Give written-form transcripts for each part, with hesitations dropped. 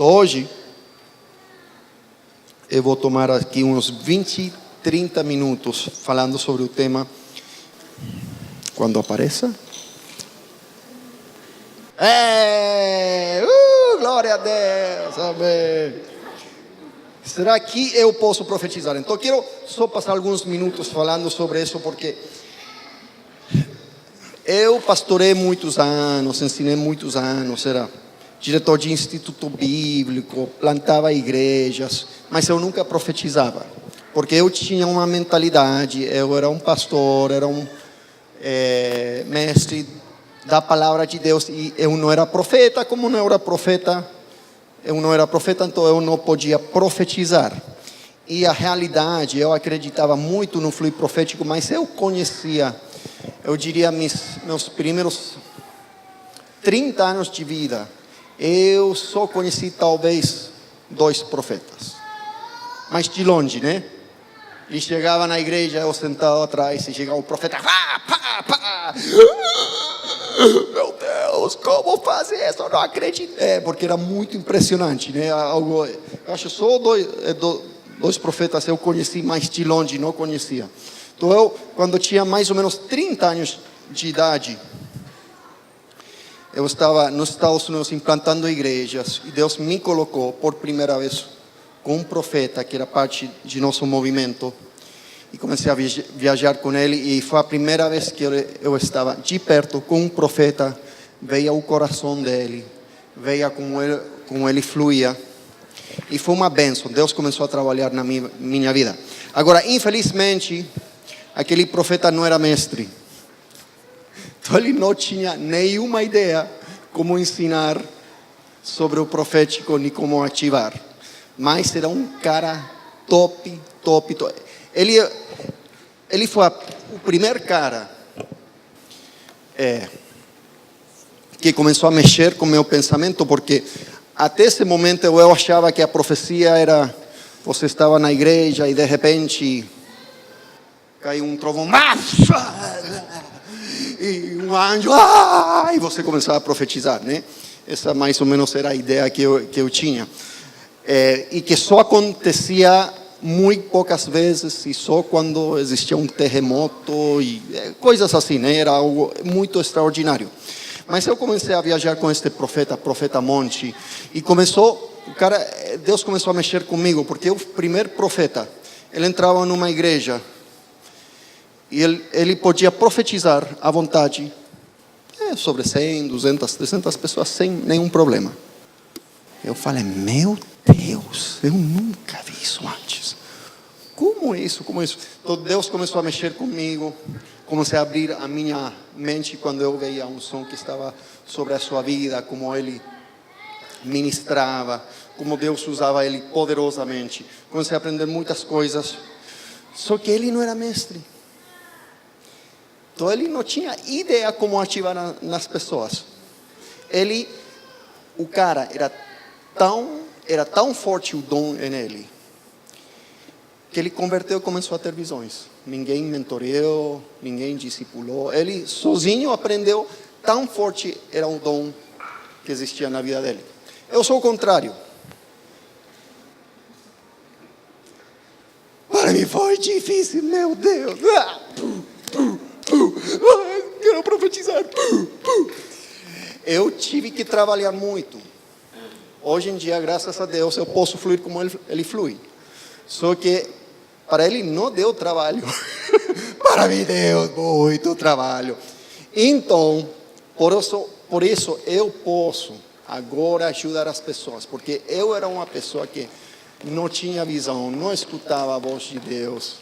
Hoje, eu vou tomar aqui uns 20, 30 minutos falando sobre o tema. Quando apareça. Glória a Deus, amém. Será que eu posso profetizar? Então, quero só passar alguns minutos falando sobre isso, porque eu pastorei muitos anos, ensinei muitos anos, era diretor de instituto bíblico, plantava igrejas, mas eu nunca profetizava, porque eu tinha uma mentalidade, eu era um pastor, era um mestre da palavra de Deus, e eu não era profeta, como não era profeta, então eu não podia profetizar. E a realidade, eu acreditava muito no fluir profético, mas eu conhecia, eu diria, meus primeiros 30 anos de vida, eu só conheci talvez 2 profetas, mas de longe, né? Ele chegava na igreja, eu sentava atrás, e chegava o profeta, meu Deus, como fazer isso? Eu não acredito. Porque era muito impressionante, né? Eu acho só dois profetas eu conheci, mas de longe não conhecia. Então eu, quando tinha mais ou menos 30 anos de idade, eu estava nos Estados Unidos implantando igrejas, e Deus me colocou por primeira vez com um profeta que era parte de nosso movimento, e comecei a viajar com ele, e foi a primeira vez que eu estava de perto com um profeta. Veia o coração dele, veia como ele fluía, e foi uma bênção. Deus começou a trabalhar na minha vida. Agora, infelizmente, aquele profeta não era mestre, então ele não tinha nenhuma ideia como ensinar sobre o profético, nem como ativar, mas era um cara top. Ele foi o primeiro cara que começou a mexer com meu pensamento, porque até esse momento eu achava que a profecia era, você estava na igreja e de repente caiu um trovão, e um anjo, e você começava a profetizar, né? Essa mais ou menos era a ideia que eu tinha, e que só acontecia muito poucas vezes, e só quando existia um terremoto e coisas assim, né? Era algo muito extraordinário. Mas eu comecei a viajar com este profeta Monte, e Deus começou a mexer comigo, porque o primeiro profeta, ele entrava numa igreja e ele podia profetizar à vontade sobre 100, 200, 300 pessoas sem nenhum problema. Eu falei, meu Deus, eu nunca vi isso antes. Como isso? Então Deus começou a mexer comigo, comecei a abrir a minha mente quando eu veia um som que estava sobre a sua vida, como ele ministrava, como Deus usava ele poderosamente. Comecei a aprender muitas coisas, só que ele não era mestre. Então ele não tinha ideia como ativar nas pessoas. O cara era tão forte o dom nele, que ele converteu e começou a ter visões. Ninguém mentoreou, ninguém discipulou. Ele sozinho aprendeu, tão forte era o dom que existia na vida dele. Eu sou o contrário. Para mim foi difícil, meu Deus. Quero profetizar. Eu tive que trabalhar muito. Hoje em dia, graças a Deus, eu posso fluir como ele flui. Só que para ele não deu trabalho. Para mim deu muito trabalho. Então, por isso eu posso agora ajudar as pessoas, porque eu era uma pessoa que não tinha visão, não escutava a voz de Deus.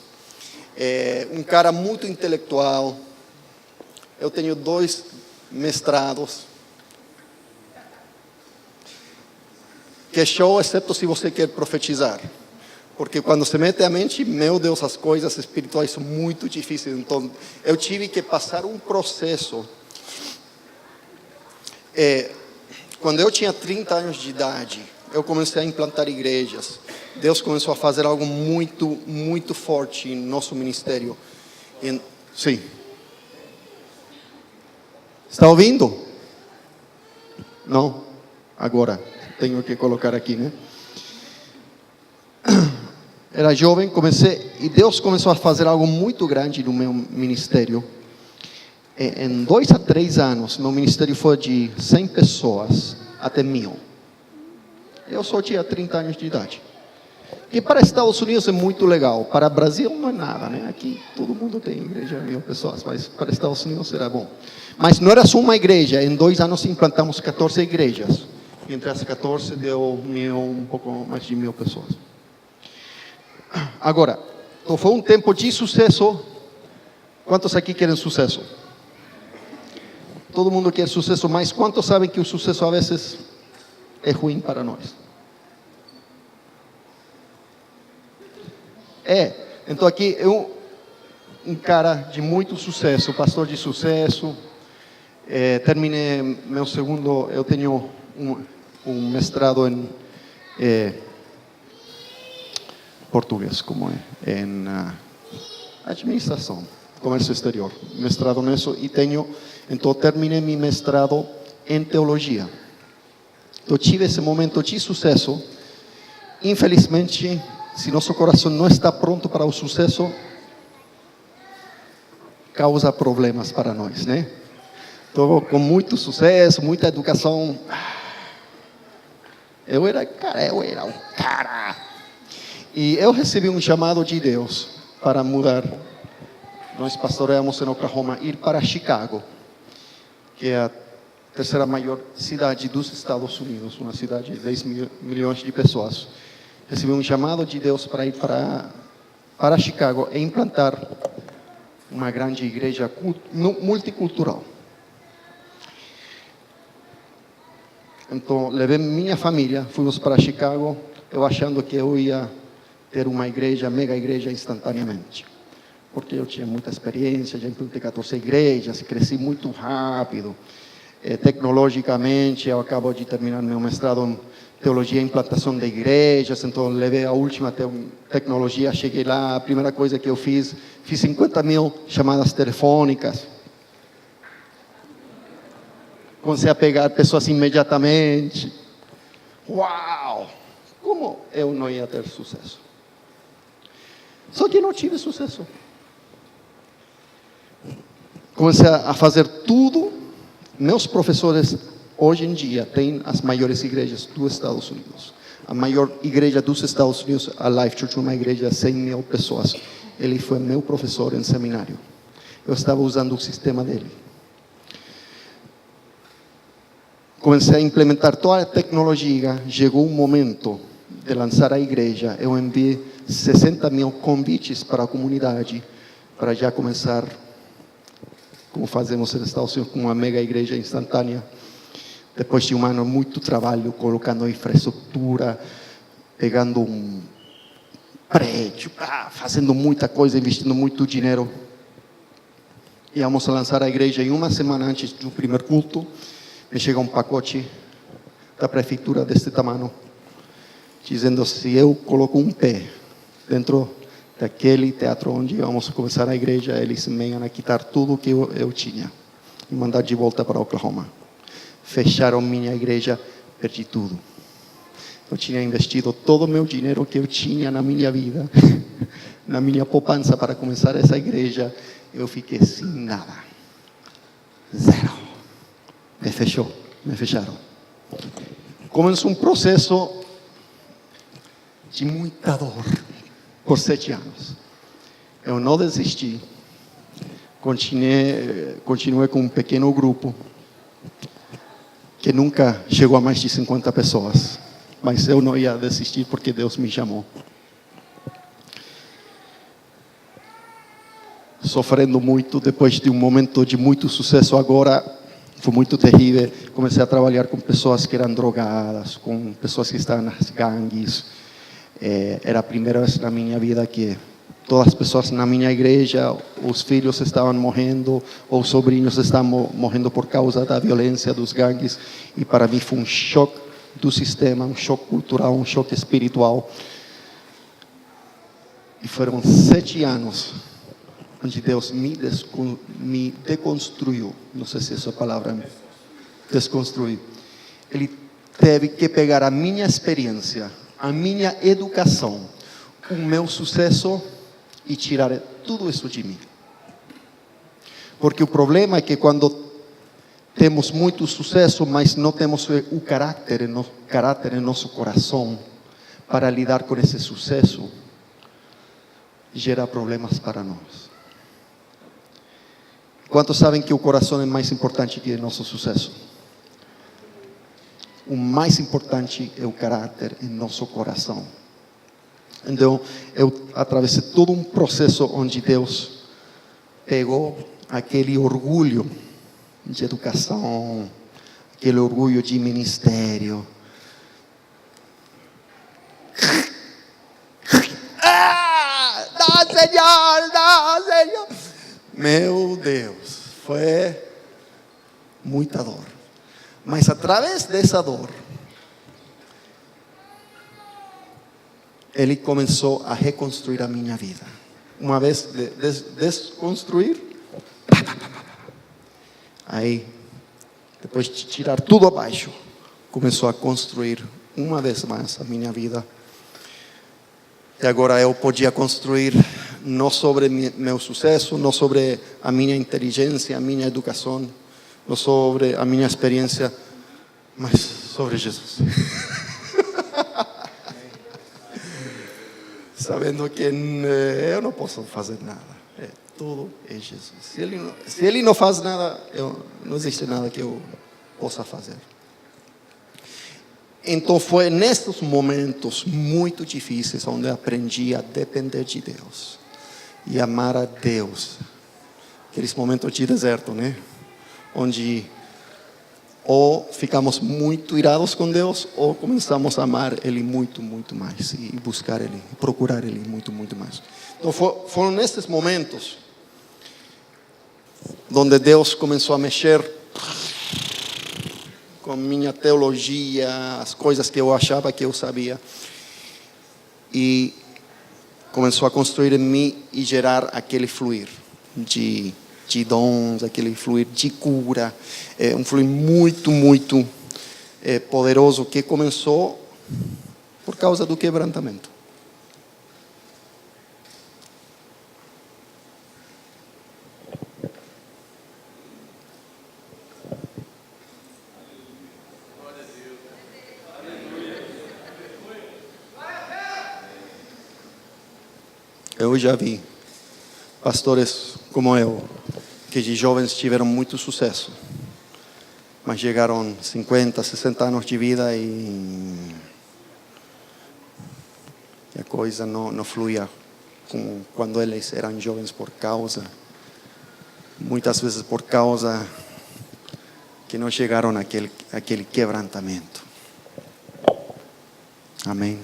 Um cara muito intelectual. Eu tenho 2 mestrados. Que show, exceto se você quer profetizar. Porque quando se mete a mente, meu Deus, as coisas espirituais são muito difíceis. Então, eu tive que passar um processo. Quando eu tinha 30 anos de idade, eu comecei a implantar igrejas. Deus começou a fazer algo muito, muito forte no nosso ministério. Sim. Está ouvindo? Não? Agora. tenho que colocar aqui, né? Era jovem, comecei, e Deus começou a fazer algo muito grande no meu ministério. Em 2 a 3 anos, meu ministério foi de 100 pessoas até 1000. Eu só tinha 30 anos de idade. Que para Estados Unidos é muito legal, para o Brasil não é nada, né? Aqui todo mundo tem igreja, 1000 pessoas, mas para Estados Unidos será bom. Mas não era só uma igreja, em 2 anos implantamos 14 igrejas. E entre as 14 deu um pouco mais de 1000 pessoas. Agora, então foi um tempo de sucesso. Quantos aqui querem sucesso? Todo mundo quer sucesso, mas quantos sabem que o sucesso a vezes é ruim para nós? Então aqui eu, um cara de muito sucesso, pastor de sucesso, terminei meu segundo, eu tenho um mestrado em português, como é, em administração, comércio exterior, mestrado nisso, e então terminei meu mestrado em teologia. Então tive esse momento de sucesso. Infelizmente, se nosso coração não está pronto para o sucesso, causa problemas para nós, né? Então, com muito sucesso, muita educação, eu era um cara. E eu recebi um chamado de Deus para mudar. Nós pastoreamos em Oklahoma, ir para Chicago, que é a terceira maior cidade dos Estados Unidos, uma cidade de 10 milhões de pessoas. Recebi um chamado de Deus para ir para Chicago e implantar uma grande igreja multicultural. Então, levei minha família, fomos para Chicago, eu achando que eu ia ter uma igreja, mega igreja, instantaneamente. Porque eu tinha muita experiência, já implantei 14 igrejas, cresci muito rápido. Tecnologicamente, eu acabo de terminar meu mestrado em teologia e implantação de igrejas, então levei a última tecnologia, cheguei lá, a primeira coisa que eu fiz 50.000 chamadas telefônicas. Comecei a pegar pessoas imediatamente. Uau! Como eu não ia ter sucesso? Só que não tive sucesso. Comecei a fazer tudo. Meus professores, hoje em dia, têm as maiores igrejas dos Estados Unidos. A maior igreja dos Estados Unidos, a Life Church, uma igreja de 100.000 pessoas. Ele foi meu professor em seminário. Eu estava usando o sistema dele. Comecei a implementar toda a tecnologia. Chegou um momento de lançar a igreja. Eu enviei 60.000 convites para a comunidade, para já começar, como fazemos nos Estados Unidos, com uma mega igreja instantânea. Depois de um ano, muito trabalho, colocando infraestrutura, pegando um prédio, fazendo muita coisa, investindo muito dinheiro. Íamos lançar a igreja em uma semana antes do primeiro culto. Me chega um pacote da prefeitura deste tamanho, dizendo: se eu coloco um pé dentro daquele teatro onde vamos começar a igreja, eles me iam a quitar tudo que eu tinha e mandar de volta para Oklahoma. Fecharam minha igreja, perdi tudo. Eu tinha investido todo o meu dinheiro que eu tinha na minha vida, na minha poupança para começar essa igreja. Eu fiquei sem nada. Zero. Me fecharam. Começou um processo de muita dor por 7 anos. Eu não desisti. Continuei com um pequeno grupo que nunca chegou a mais de 50 pessoas. Mas eu não ia desistir porque Deus me chamou. Sofrendo muito, depois de um momento de muito sucesso agora, foi muito terrível. Comecei a trabalhar com pessoas que eram drogadas, com pessoas que estavam nas gangues. Era a primeira vez na minha vida que todas as pessoas na minha igreja, os filhos estavam morrendo, os sobrinhos estavam morrendo por causa da violência dos gangues. E para mim foi um choque do sistema, um choque cultural, um choque espiritual. E foram 7 anos onde Deus me deconstruiu. Não sei se essa palavra desconstruiu. Ele teve que pegar a minha experiência, a minha educação, o meu sucesso e tirar tudo isso de mim. Porque o problema é que quando temos muito sucesso, mas não temos o caráter em nosso coração para lidar com esse sucesso, gera problemas para nós. Quantos sabem que o coração é mais importante que o nosso sucesso? O mais importante é o caráter em nosso coração. Então, eu atravessei todo um processo onde Deus pegou aquele orgulho de educação, aquele orgulho de ministério. Dá, Senhor, dá, Senhor. Meu Deus, foi muita dor. Mas através dessa dor, Ele começou a reconstruir a minha vida. Uma vez desconstruir, aí, depois de tirar tudo abaixo, começou a construir uma vez mais a minha vida. E agora eu podia construir não sobre meu sucesso, não sobre a minha inteligência, a minha educação, não sobre a minha experiência, mas sobre Jesus. Sabendo que eu não posso fazer nada. Tudo é Jesus. Se Ele não faz nada, não existe nada que eu possa fazer. Então foi nesses momentos muito difíceis onde eu aprendi a depender de Deus e amar a Deus. Aqueles momentos de deserto, né? Onde ou ficamos muito irados com Deus, ou começamos a amar Ele muito, muito mais, e buscar Ele, procurar Ele muito, muito mais. Então foram nesses momentos onde Deus começou a mexer com minha teologia, as coisas que eu achava que eu sabia, e começou a construir em mim e gerar aquele fluir de dons, aquele fluir de cura, um fluir muito, muito poderoso que começou por causa do quebrantamento. Eu já vi pastores como eu, que de jovens tiveram muito sucesso, mas chegaram 50, 60 anos de vida e a coisa não fluía como quando eles eram jovens, muitas vezes por causa que não chegaram àquele quebrantamento. Amém.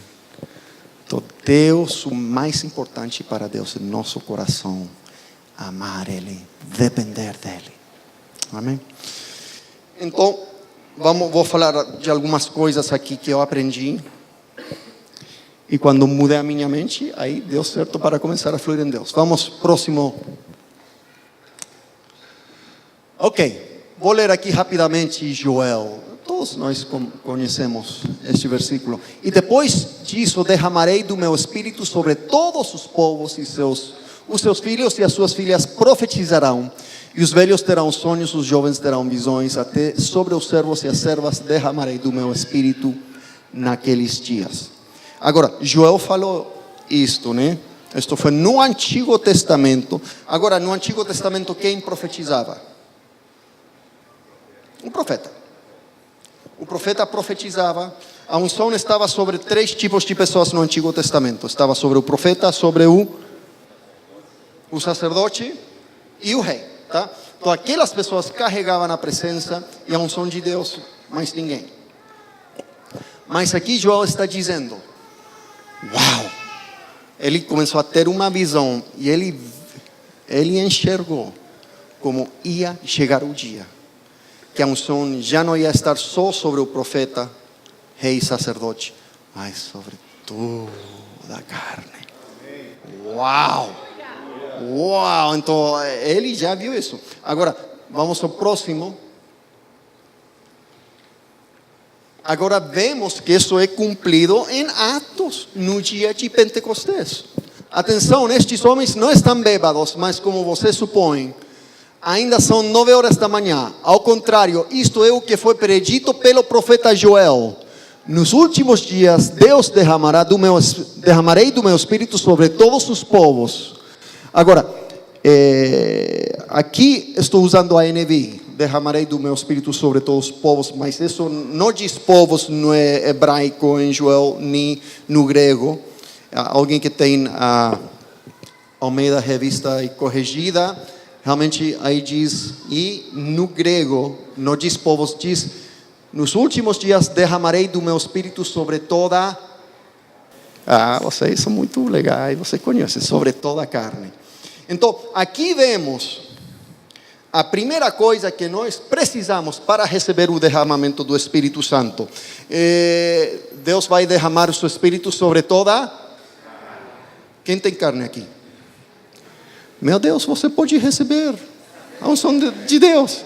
Então Deus, o mais importante para Deus é nosso coração, amar Ele, depender dEle. Amém? Então, vou falar de algumas coisas aqui que eu aprendi. E quando mudei a minha mente, aí deu certo para começar a fluir em Deus. Vamos, próximo. Ok, vou ler aqui rapidamente Joel. Todos nós conhecemos este versículo. E depois disso derramarei do meu espírito sobre todos os povos, e os seus filhos e as suas filhas profetizarão, e os velhos terão sonhos, os jovens terão visões, até sobre os servos e as servas derramarei do meu espírito naqueles dias. Agora, Joel falou isto, né? Isto foi no Antigo Testamento. Agora, no Antigo Testamento, quem profetizava? O profeta. O profeta profetizava. A unção estava sobre 3 tipos de pessoas no Antigo Testamento. Estava sobre o profeta, sobre o sacerdote e o rei, tá? Então aquelas pessoas carregavam a presença e a unção de Deus, mais ninguém. Mas aqui Joel está dizendo, uau, ele começou a ter uma visão e ele enxergou como ia chegar o dia que a unção já não ia estar só sobre o profeta, rei e sacerdote, mas sobre toda a carne. Uau! Uau! Então ele já viu isso. Agora, vamos ao próximo. Agora vemos que isso é cumprido em Atos, no dia de Pentecostés. Atenção, estes homens não estão bêbados, mas como você supõe, ainda são 9 horas da manhã. Ao contrário, isto é o que foi predito pelo profeta Joel. Nos últimos dias, Deus derramarei do meu espírito sobre todos os povos. Agora, aqui estou usando a NVI. Derramarei do meu espírito sobre todos os povos, mas isso não diz povos no hebraico, em Joel, nem no grego. Alguém que tem a Almeida Revista e Corrigida, realmente aí diz, e no grego, não diz povos, diz, nos últimos dias derramarei do meu espírito sobre toda... vocês são muito legais, você conhece, sobre toda a carne. Então, aqui vemos a primeira coisa que nós precisamos para receber o derramamento do Espírito Santo. Deus vai derramar o seu Espírito sobre toda... Quem tem carne aqui? Meu Deus, você pode receber a unção de Deus.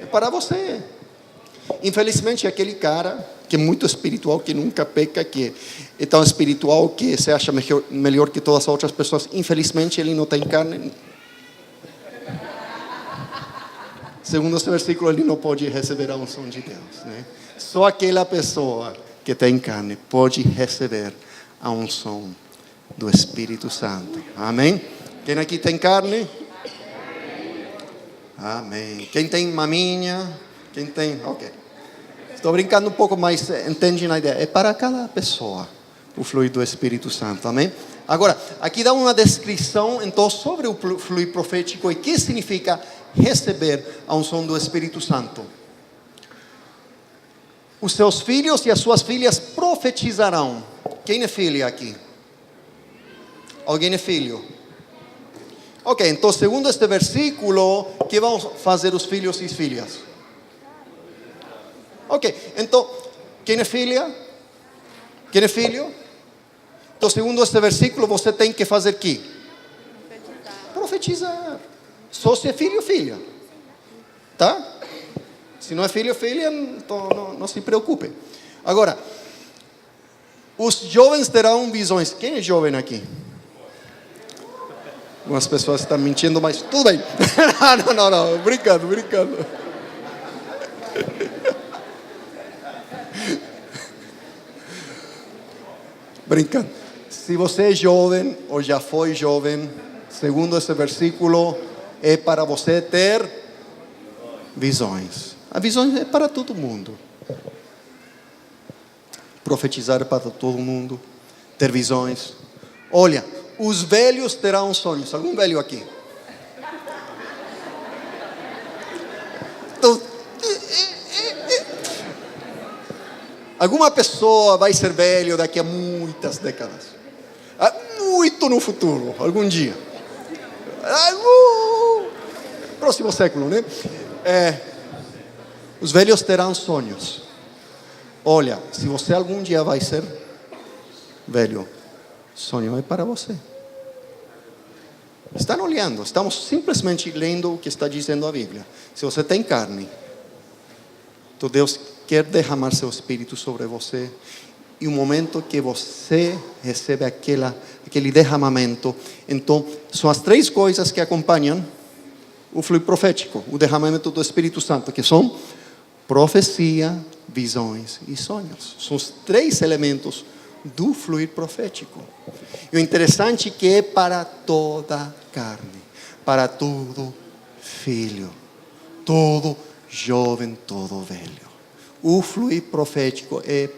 É para você. Infelizmente, aquele cara que é muito espiritual, que nunca peca, que é tão espiritual que se acha melhor que todas as outras pessoas, infelizmente ele não tem carne. Segundo esse versículo, ele não pode receber a unção de Deus, né? Só aquela pessoa que tem carne pode receber a unção do Espírito Santo. Amém? Quem aqui tem carne? Amém. Quem tem maminha? Quem tem... Ok. Estou brincando um pouco, mas entende a ideia. É para cada pessoa o fluir do Espírito Santo. Amém? Agora, aqui dá uma descrição então sobre o fluir profético e o que significa receber a unção do Espírito Santo. Os seus filhos e as suas filhas profetizarão. Quem é filha aqui? Alguém é filho? Ok, então segundo este versículo, o que vão fazer os filhos e as filhas? Ok, então, quem é filha? Quem é filho? Então segundo este versículo, você tem que fazer o quê? Profetizar. Só se é filho ou filha. Tá? Se não é filho ou filha, então não se preocupe. Agora, os jovens terão visões. Quem é jovem aqui? Algumas pessoas estão mentindo, mas tudo bem. Não, brincando. Brincando. Se você é jovem ou já foi jovem, segundo esse versículo, é para você ter visões. A visão é para todo mundo. Profetizar é para todo mundo. Ter visões. Olha, os velhos terão sonhos. Algum velho aqui? Então, alguma pessoa vai ser velho daqui a muitas décadas. Muito no futuro, algum dia. Próximo século, né? Os velhos terão sonhos. Olha, se você algum dia vai ser velho, sonho é para você. Estão olhando, estamos simplesmente lendo o que está dizendo a Bíblia. Se você tem carne, então Deus quer derramar seu Espírito sobre você. E o momento que você recebe aquele derramamento, então são as 3 coisas que acompanham o fluir profético, o derramamento do Espírito Santo, que são profecia, visões e sonhos. São os 3 elementos do fluir profético. E o interessante é que é para toda carne, para todo filho, todo jovem, todo velho. O fluir profético é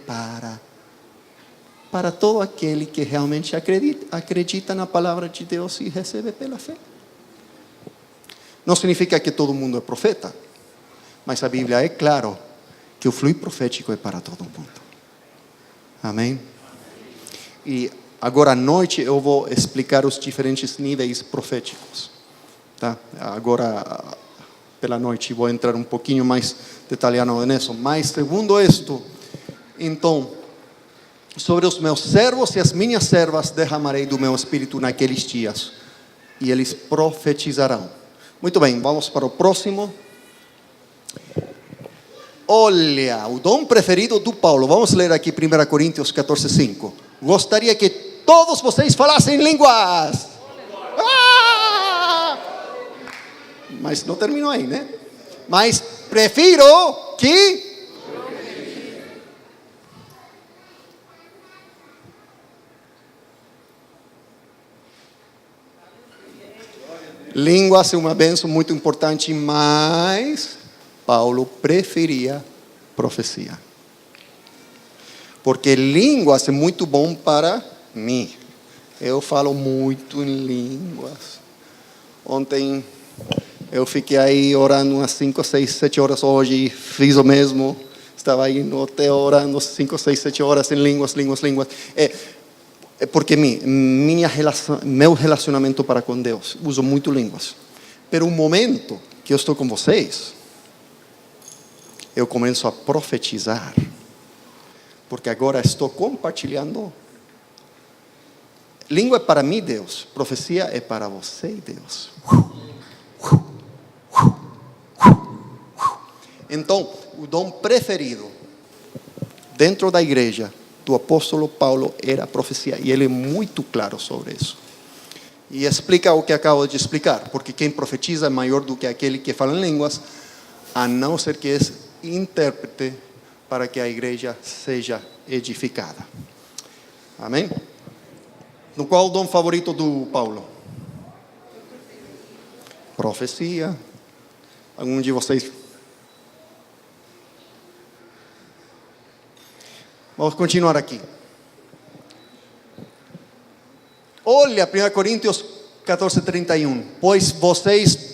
para todo aquele que realmente acredita na palavra de Deus e recebe pela fé. Não significa que todo mundo é profeta, mas a Bíblia é claro que o fluir profético é para todo mundo. Amém? E agora à noite eu vou explicar os diferentes níveis proféticos. Tá? Agora, pela noite, vou entrar um pouquinho mais detalhado nisso. Mas, segundo isto, então, sobre os meus servos e as minhas servas derramarei do meu espírito naqueles dias, e eles profetizarão. Muito bem, vamos para o próximo. Olha, o dom preferido do Paulo. Vamos ler aqui 1 Coríntios 14:5. Gostaria que todos vocês falassem línguas. Ah! Mas não terminou aí, né? Mas prefiro que... Línguas é uma bênção muito importante, mas Paulo preferia profecia. Porque línguas é muito bom para mim. Eu falo muito em línguas. Ontem eu fiquei aí orando umas 5, 6, 7 horas hoje. Fiz o mesmo. Estava aí no hotel orando 5, 6, 7 horas em línguas. É porque meu relacionamento para com Deus, uso muito línguas. Pero um momento que eu estou com vocês, eu começo a profetizar. Porque agora estou compartilhando. Língua é para mim, Deus. Profecia é para você, Deus. Então, o dom preferido dentro da igreja do apóstolo Paulo era a profecia. E ele é muito claro sobre isso. E explica o que acabo de explicar. Porque quem profetiza é maior do que aquele que fala em línguas, a não ser que é intérprete para que a igreja seja edificada. Amém? No qual o dom favorito do Paulo? Profecia. Algum de vocês? Vamos continuar aqui. Olha, 1 Coríntios 14:31. Pois vocês...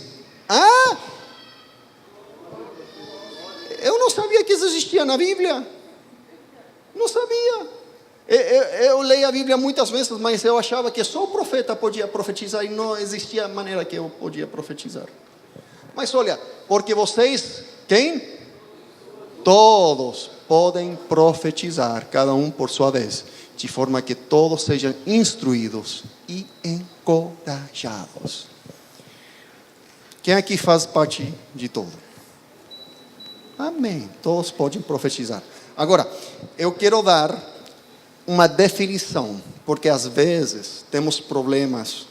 Eu não sabia que isso existia na Bíblia. Não sabia. Eu leio a Bíblia muitas vezes, mas eu achava que só o profeta podia profetizar e não existia maneira que eu podia profetizar. Mas olha, porque vocês, quem? Todos podem profetizar, cada um por sua vez, de forma que todos sejam instruídos e encorajados. Quem aqui faz parte de todo? Amém. Todos podem profetizar. Agora, eu quero dar uma definição, porque às vezes temos problemas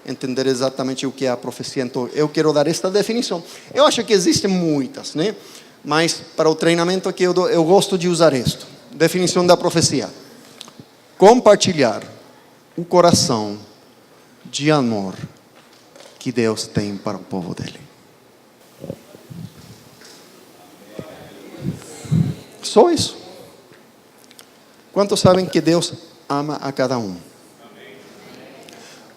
em entender exatamente o que é a profecia. Então, eu quero dar esta definição. Eu acho que existem muitas, né? Mas para o treinamento aqui eu gosto de usar isto. Definição da profecia: compartilhar o coração de amor que Deus tem para o povo dele. Só isso. Quantos sabem que Deus ama a cada um?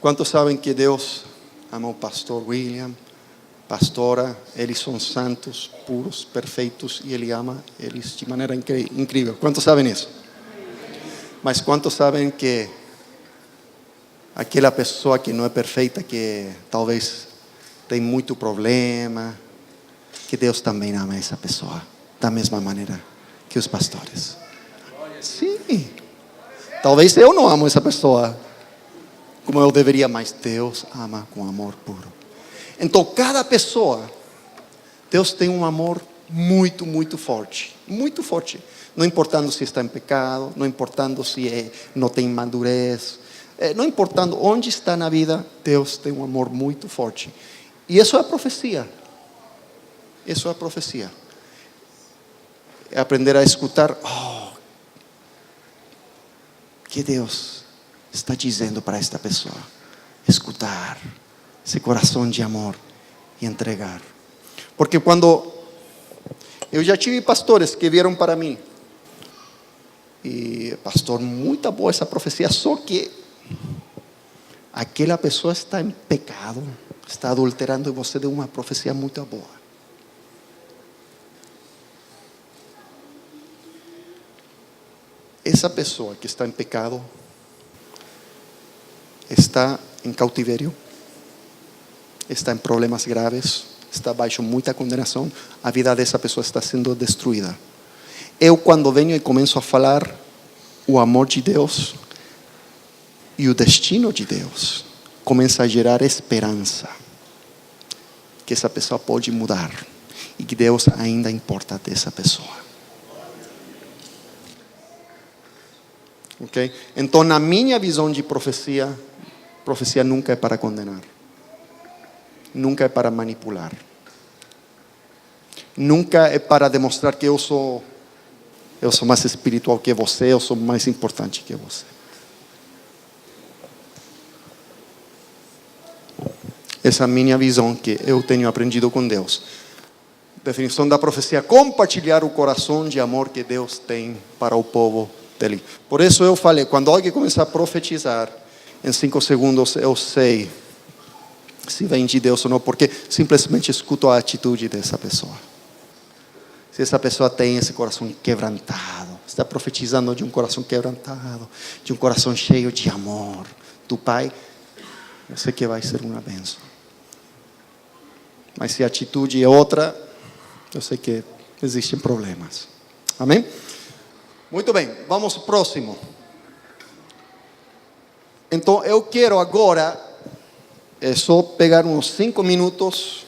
Quantos sabem que Deus ama o pastor William, pastora? Eles são santos, puros, perfeitos, e Ele ama eles de maneira incrível. Quantos sabem isso? Mas quantos sabem que aquela pessoa que não é perfeita, que talvez tem muito problema, que Deus também ama essa pessoa da mesma maneira que os pastores? Sim. Talvez eu não amo essa pessoa como eu deveria, mas Deus ama com amor puro. Então, cada pessoa, Deus tem um amor muito, muito forte. Muito forte. Não importando se está em pecado, não importando se não tem madurez, não importando onde está na vida, Deus tem um amor muito forte. E isso é a profecia. Isso é a profecia. É aprender a escutar. Que Deus está dizendo para esta pessoa. Escutar esse coração de amor e entregar. Porque quando eu já tive pastores que vieram para mim, e pastor, muito boa essa profecia, só que aquela pessoa está em pecado, está adulterando, e você deu uma profecia muito boa. Essa pessoa que está em pecado está em cautiverio, está em problemas graves, está baixo muita condenação. A vida dessa pessoa está sendo destruída. Eu, quando venho e começo a falar o amor de Deus e o destino de Deus, começa a gerar esperança. que essa pessoa pode mudar e que Deus ainda importa dessa pessoa. Ok? Então, na minha visão de profecia, profecia nunca é para condenar, nunca é para manipular, nunca é para demonstrar que eu sou mais espiritual que você, eu sou mais importante que você. Essa é a minha visão que eu tenho aprendido com Deus. Definição da profecia: compartilhar o coração de amor que Deus tem para o povo dele. Por isso eu falei, quando alguém começar a profetizar, em 5 segundos eu sei se vem de Deus ou não, porque simplesmente escuto a atitude dessa pessoa. Se essa pessoa tem esse coração quebrantado, está profetizando de um coração quebrantado, de um coração cheio de amor do Pai, eu sei que vai ser uma bênção. Mas se a atitude é outra, eu sei que existem problemas. Amém? Muito bem, vamos ao próximo. Então eu quero agora só pegar uns 5 minutos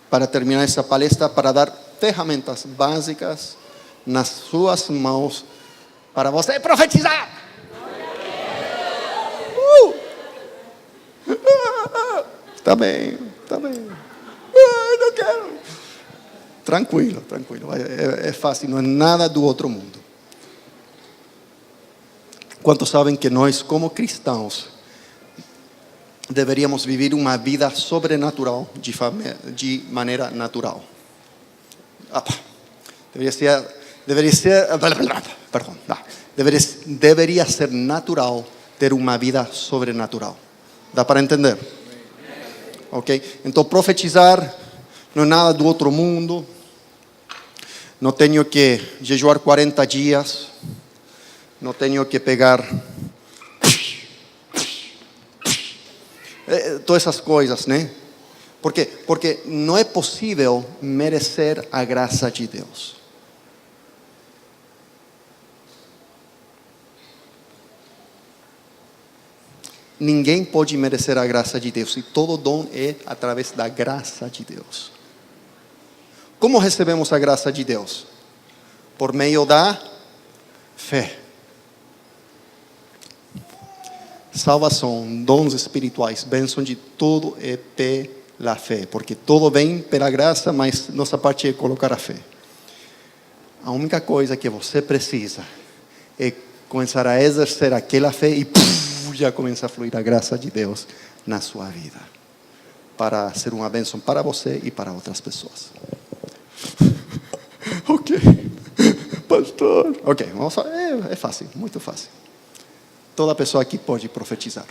para terminar essa palestra, para dar ferramentas básicas nas suas mãos para você profetizar. Tá bem, tá bem. Não quero. Tranquilo, tranquilo. É fácil, não é nada do outro mundo. Quantos sabem que nós, como cristãos, deveríamos viver uma vida sobrenatural de maneira natural? Deveria ser natural ter uma vida sobrenatural. Dá para entender? Ok? Então profetizar não é nada do outro mundo. Não tenho que jejuar 40 dias. Não tenho que pegar todas essas coisas, né? Por quê? Porque não é possível merecer a graça de Deus. Ninguém pode merecer a graça de Deus, e todo dom é através da graça de Deus. Como recebemos a graça de Deus? Por meio da fé. Salvação, dons espirituais, bênção de tudo é pela fé, porque tudo vem pela graça, mas nossa parte é colocar a fé. A única coisa que você precisa é começar a exercer aquela fé e já começa a fluir a graça de Deus na sua vida, para ser uma bênção para você e para outras pessoas. Ok, pastor. Ok, vamos falar. É fácil, muito fácil. Toda pessoa aqui pode profetizar.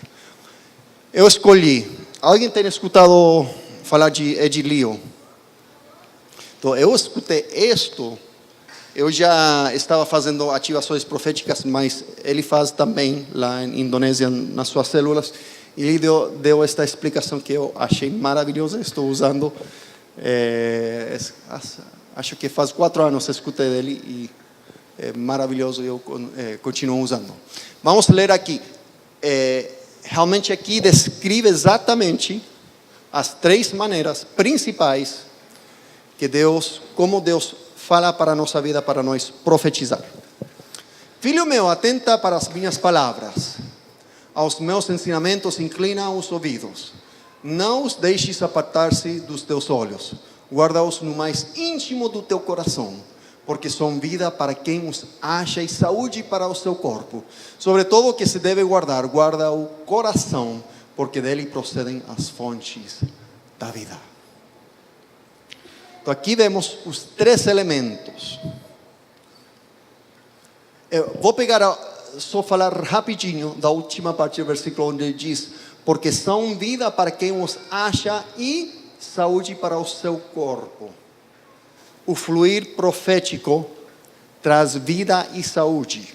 Eu escolhi. Alguém tem escutado falar de Ed Leo? Então, eu escutei isto. Eu já estava fazendo ativações proféticas, mas ele faz também lá em Indonésia, nas suas células. E ele deu esta explicação que eu achei maravilhosa. Estou usando. Acho que faz 4 anos que escutei dele e é maravilhoso, eu continuo usando. Vamos ler aqui. Realmente aqui descreve exatamente as 3 maneiras principais que como Deus fala para a nossa vida, para nós profetizar. Filho meu, atenta para as minhas palavras. Aos meus ensinamentos inclina os ouvidos. Não os deixes apartar-se dos teus olhos. Guarda-os no mais íntimo do teu coração, porque são vida para quem os acha e saúde para o seu corpo. Sobretudo o que se deve guarda o coração, porque dele procedem as fontes da vida. Então aqui vemos os 3 elementos. Eu vou só falar rapidinho da última parte do versículo, onde diz: porque são vida para quem os acha e saúde para o seu corpo. O fluir profético traz vida e saúde.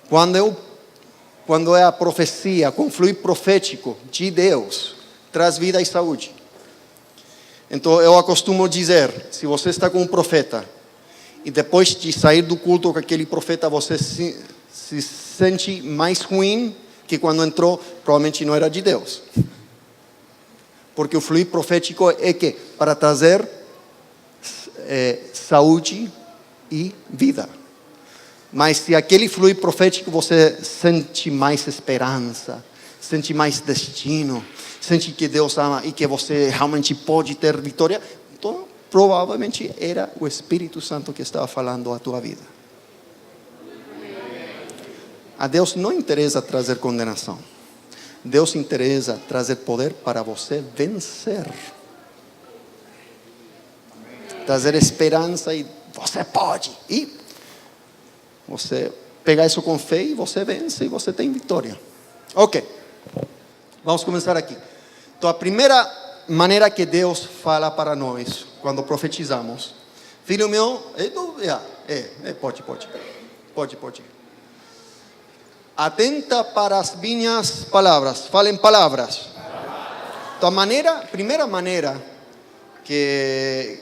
Quando é a profecia, com o fluir profético de Deus, traz vida e saúde. Então eu acostumo dizer, se você está com um profeta e depois de sair do culto com aquele profeta você se sente mais ruim que quando entrou, provavelmente não era de Deus. Porque o fluir profético é que? Para trazer saúde e vida. Mas se aquele fluir profético você sente mais esperança, sente mais destino, sente que Deus ama e que você realmente pode ter vitória, então provavelmente era o Espírito Santo que estava falando a tua vida. A Deus não interessa trazer condenação. Deus interessa trazer poder para você vencer. Trazer esperança e você pode. E você pega isso com fé e você vence e você tem vitória. Ok. Vamos começar aqui. Então a primeira maneira que Deus fala para nós quando profetizamos. Filho meu, pode. Atenta para as minhas palavras. Falem palavras. Então a primeira maneira que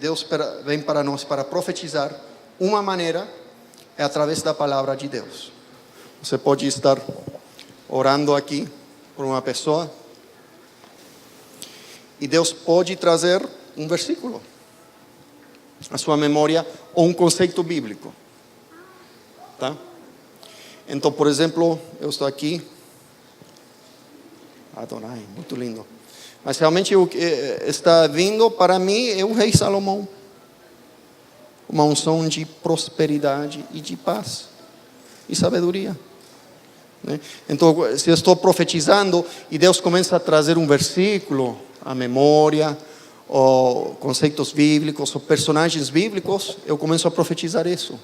Deus vem para nós para profetizar, uma maneira é através da palavra de Deus. Você pode estar orando aqui por uma pessoa e Deus pode trazer um versículo à sua memória ou um conceito bíblico, tá? Então, por exemplo, eu estou aqui, Adonai, muito lindo. Mas realmente o que está vindo para mim é o rei Salomão. Uma unção de prosperidade e de paz e sabedoria. Então, se eu estou profetizando e Deus começa a trazer um versículo à memória, ou conceitos bíblicos, ou personagens bíblicos, eu começo a profetizar isso.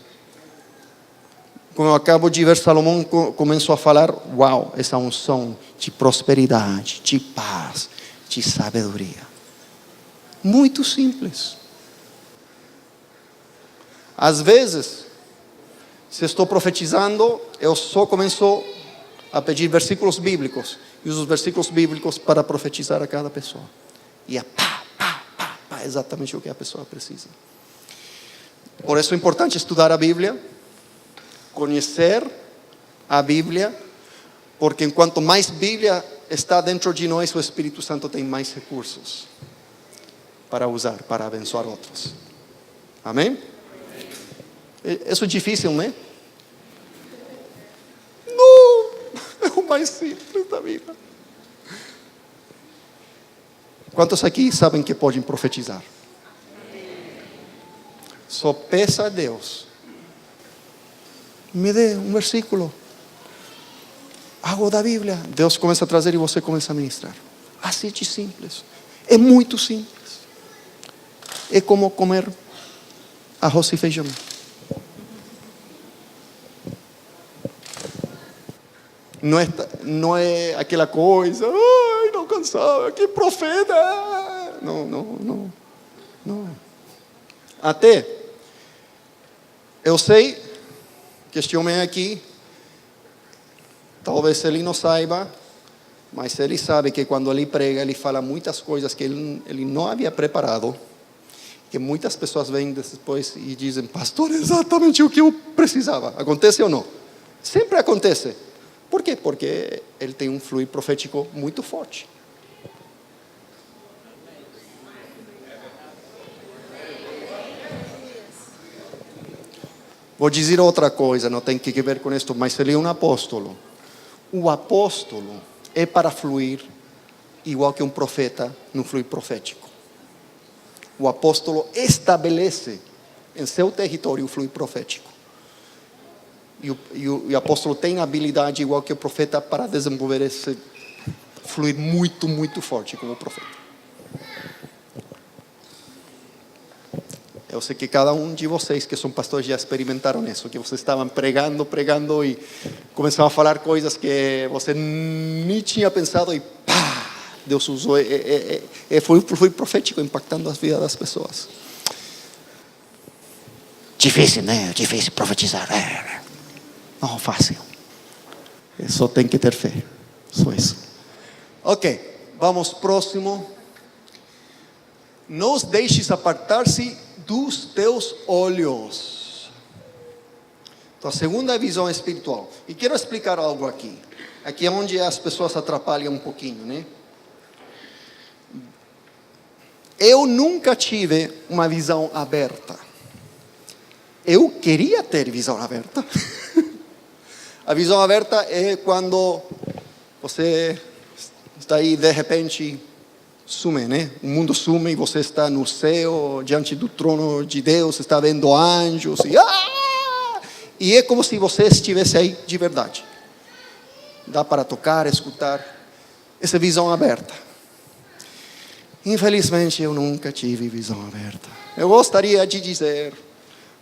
Como eu acabo de ver, Salomão começou a falar, uau, essa unção de prosperidade, de paz, de sabedoria. Muito simples. Às vezes, se estou profetizando, eu só começo a pedir versículos bíblicos. E uso os versículos bíblicos para profetizar a cada pessoa. E é exatamente o que a pessoa precisa. Por isso é importante estudar a Bíblia, conhecer a Bíblia, porque enquanto mais Bíblia está dentro de nós, o Espírito Santo tem mais recursos para usar, para abençoar outros. Amém? Isso é difícil, né? Não, é o mais simples da vida. Quantos aqui sabem que podem profetizar? Só peça a Deus, me dê um versículo, algo da Bíblia. Deus começa a trazer e você começa a ministrar. Assim de simples. É muito simples. É como comer arroz e feijão. Não é aquela coisa, ai, não cansava, que profeta. Não. Até, eu sei que este homem aqui, talvez ele não saiba, mas ele sabe que quando ele prega, ele fala muitas coisas que ele não havia preparado, que muitas pessoas vêm depois e dizem, pastor, exatamente o que eu precisava. Acontece ou não? Sempre acontece. Por quê? Porque ele tem um fluir profético muito forte. Vou dizer outra coisa, não tem que ver com isso, mas ele é um apóstolo. O apóstolo é para fluir igual que um profeta no fluir profético. O apóstolo estabelece em seu território o fluir profético. E o apóstolo tem habilidade igual que o profeta para desenvolver esse fluir muito, muito forte como profeta. Eu sei que cada um de vocês que são pastores já experimentaram isso, que vocês estavam pregando e começaram a falar coisas que você nem tinha pensado e pá, Deus usou, foi profético impactando as vidas das pessoas. Difícil, né? Difícil profetizar. Não, fácil. Só tem que ter fé. Só isso. Ok, vamos próximo. Não os deixes apartar-se dos teus olhos. Então, a segunda visão espiritual. E quero explicar algo aqui. Aqui é onde as pessoas atrapalham um pouquinho, né? eu nunca tive uma visão aberta. Eu queria ter visão aberta. A visão aberta é quando você está aí de repente sume, né? O mundo sume e você está no céu, diante do trono de Deus, está vendo anjos e é como se você estivesse aí de verdade. Dá para tocar, escutar, essa visão aberta. Infelizmente eu nunca tive visão aberta. Eu gostaria de dizer,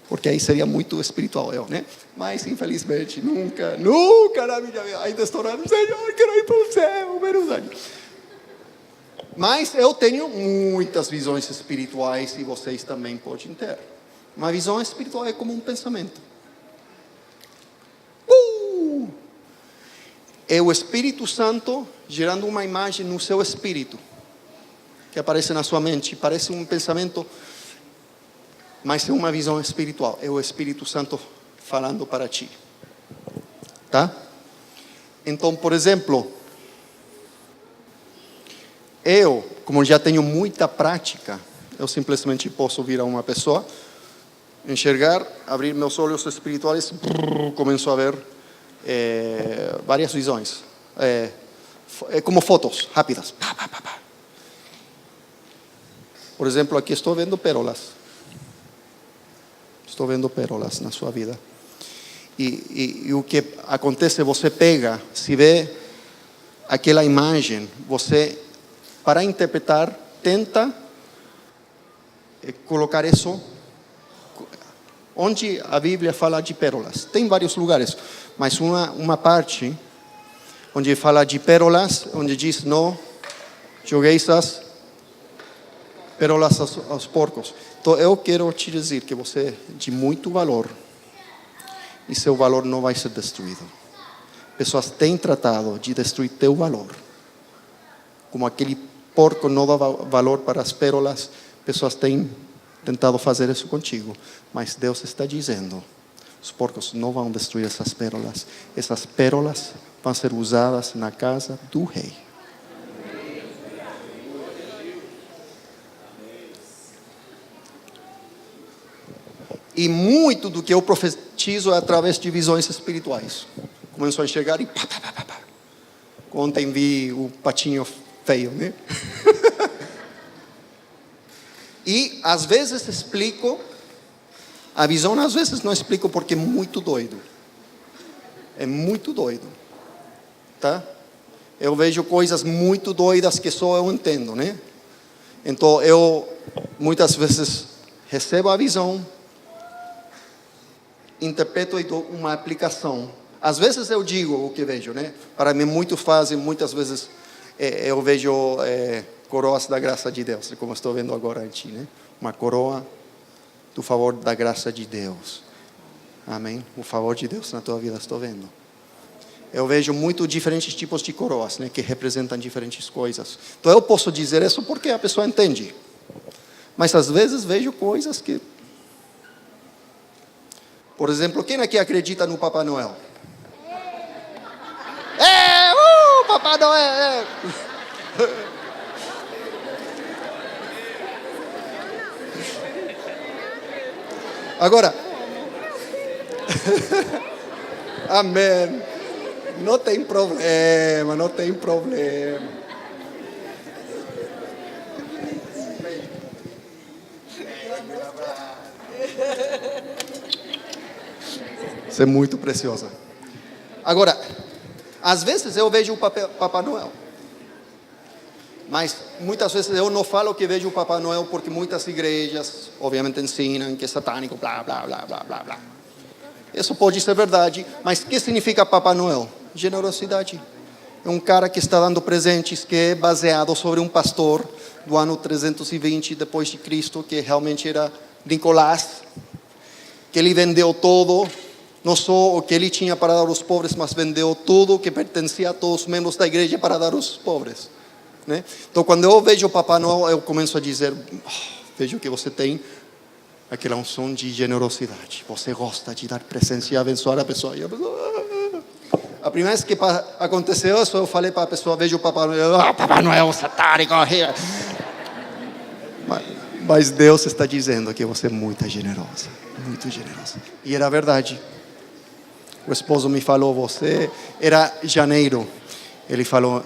porque aí seria muito espiritual eu, né? Mas infelizmente nunca na minha vida, ainda estou orando, Senhor, quero ir para o céu, menos anos. Mas eu tenho muitas visões espirituais e vocês também podem ter. Uma visão espiritual é como um pensamento. É o Espírito Santo gerando uma imagem no seu espírito, que aparece na sua mente. Parece um pensamento, mas é uma visão espiritual. É o Espírito Santo falando para ti. Tá? Então, por exemplo, eu, como já tenho muita prática, eu simplesmente posso virar uma pessoa, enxergar, abrir meus olhos espirituais, começo a ver várias visões. É como fotos rápidas. Por exemplo, aqui estou vendo pérolas. Estou vendo pérolas na sua vida. E o que acontece, você pega, se vê aquela imagem, você, para interpretar, tenta colocar isso onde a Bíblia fala de pérolas. Tem vários lugares, mas uma parte onde fala de pérolas, onde diz: não jogueis as pérolas aos porcos. Então eu quero te dizer que você é de muito valor e seu valor não vai ser destruído. Pessoas têm tratado de destruir teu valor, como aquele porco não dá valor para as pérolas. Pessoas têm tentado fazer isso contigo, mas Deus está dizendo: os porcos não vão destruir essas pérolas. Essas pérolas vão ser usadas na casa do rei. E muito do que eu profetizo é através de visões espirituais. Começou a enxergar e pá. Ontem vi o patinho feio, né? E às vezes explico a visão, às vezes não explico porque é muito doido. É muito doido, tá? Eu vejo coisas muito doidas que só eu entendo, né? Então eu muitas vezes recebo a visão, interpreto e dou uma aplicação. Às vezes eu digo o que vejo, né? Para mim muito fácil, muitas vezes eu vejo coroas da graça de Deus, como estou vendo agora em ti, né? Uma coroa do favor da graça de Deus. Amém? O favor de Deus na tua vida, estou vendo. Eu vejo muito diferentes tipos de coroas, né? Que representam diferentes coisas. Então eu posso dizer isso porque a pessoa entende. Mas às vezes vejo coisas que... Por exemplo, quem aqui acredita no Papai Noel? Papai Noel! Agora, amém. Não tem problema, não tem problema. Você é muito preciosa. Agora, às vezes eu vejo o Papai Noel. Mas muitas vezes eu não falo que vejo o Papai Noel porque muitas igrejas, obviamente, ensinam que é satânico, blá, blá, blá, blá, blá, blá. Isso pode ser verdade, mas o que significa Papai Noel? Generosidade. É um cara que está dando presentes que é baseado sobre um pastor do ano 320 depois de Cristo, que realmente era Nicolás, que ele vendeu todo, não só o que ele tinha para dar aos pobres, mas vendeu tudo que pertencia a todos os membros da igreja para dar aos pobres. Né? Então, quando eu vejo o Papai Noel, eu começo a dizer: vejo que você tem aquela unção de generosidade. Você gosta de dar presente e abençoar a pessoa. E a pessoa... A primeira vez que aconteceu isso, eu falei para a pessoa: vejo o Papai Noel. Papai Noel satânico. Mas Deus está dizendo que você é muito generosa. Muito generosa. E era verdade. O esposo me falou, você... Era janeiro. Ele falou,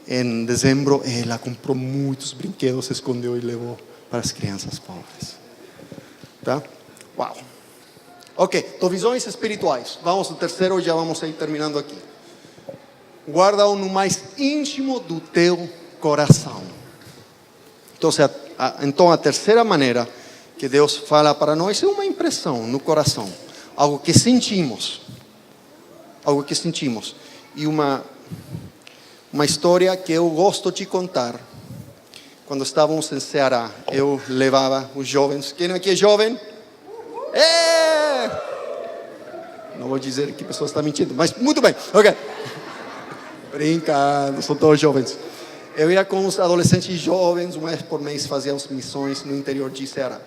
em dezembro, ela comprou muitos brinquedos, escondeu e levou para as crianças pobres. Tá? Uau. Ok, então visões espirituais. Vamos ao terceiro, já vamos a ir terminando aqui. Guarda-o no mais íntimo do teu coração. Então a terceira maneira que Deus fala para nós é uma impressão no coração. Algo que sentimos. Algo que sentimos. E uma história que eu gosto de contar. Quando estávamos em Ceará, eu levava os jovens. Quem aqui é jovem? Não vou dizer que a pessoa está mentindo, mas muito bem. Ok. Brincando, são todos jovens. Eu ia com os adolescentes jovens, uma vez por mês fazíamos missões no interior de Ceará.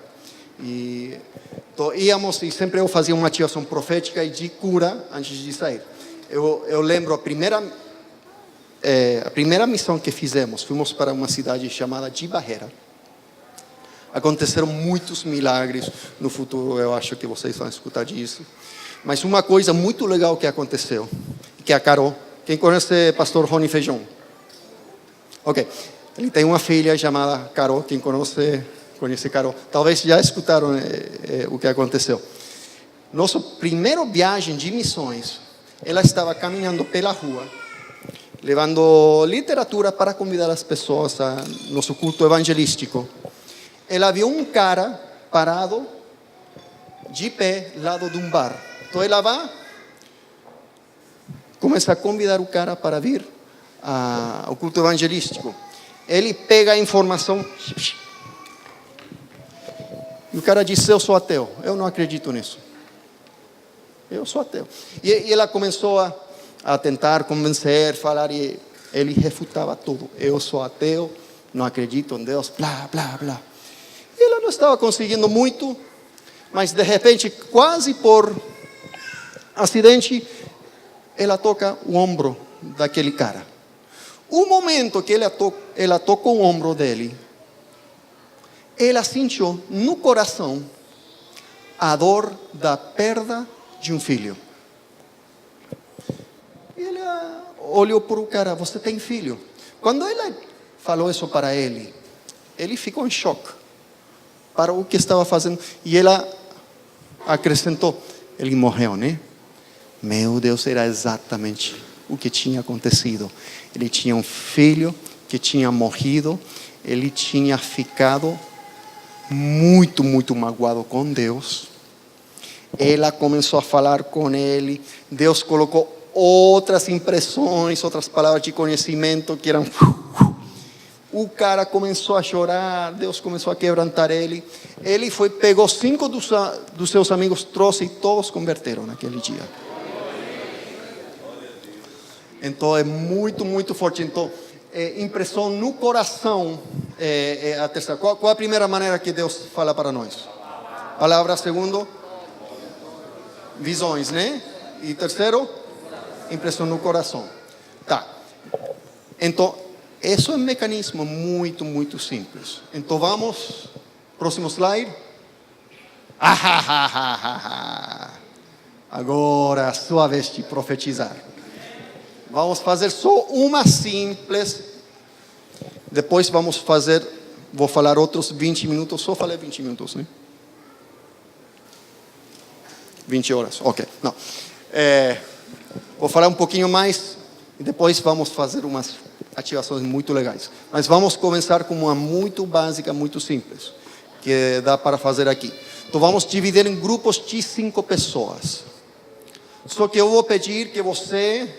E então, íamos, e sempre eu fazia uma ativação profética e de cura antes de sair. Eu lembro a primeira missão que fizemos, fomos para uma cidade chamada Ibaheira. Aconteceram muitos milagres. No futuro eu acho que vocês vão escutar disso. Mas uma coisa muito legal que aconteceu, que a Carol, quem conhece o pastor Rony Feijão? Ok, ele tem uma filha chamada Carol, quem conhece Carol. Talvez já escutaram o que aconteceu. Nossa primeira viagem de missões, ela estava caminhando pela rua, levando literatura para convidar as pessoas a nosso culto evangelístico. Ela viu um cara parado, de pé, ao lado de um bar. Então ela vai, começa a convidar o cara para vir ao culto evangelístico. Ele pega a informação e o cara disse, eu sou ateu, eu não acredito nisso. Eu sou ateu. E ela começou a tentar convencer, falar, e ele refutava tudo. Eu sou ateu, não acredito em Deus, blá, blá, blá. E ela não estava conseguindo muito, mas de repente, quase por acidente, ela toca o ombro daquele cara. O momento que ela tocou o ombro dele, ela sentiu no coração a dor da perda de um filho. E ela olhou para o cara, você tem filho? Quando ela falou isso para ele ficou em choque para o que estava fazendo. E ela acrescentou, ele morreu, né? Meu Deus, era exatamente o que tinha acontecido. Ele tinha um filho que tinha morrido, ele tinha ficado muito, muito magoado com Deus. Ela começou a falar com ele, Deus colocou outras impressões, outras palavras de conhecimento que eram... O cara começou a chorar, Deus começou a quebrantar ele. Ele pegou 5 dos seus amigos, trouxe e todos converteram naquele dia. Então é muito, muito forte. Então, impressão no coração é a terceira. Qual a primeira maneira que Deus fala para nós? Palavra. Segundo, visões, né? E terceiro, impressão no coração. Tá. Então, isso é um mecanismo muito, muito simples. Então vamos, próximo slide. Agora a sua vez de profetizar. Vamos fazer só uma simples. Depois vou falar outros 20 minutos. Só falei 20 minutos, né? 20 horas, ok. Não. Vou falar um pouquinho mais e depois vamos fazer umas ativações muito legais. Mas vamos começar com uma muito básica, muito simples, que dá para fazer aqui. Então vamos dividir em grupos de 5 pessoas. Só que eu vou pedir que você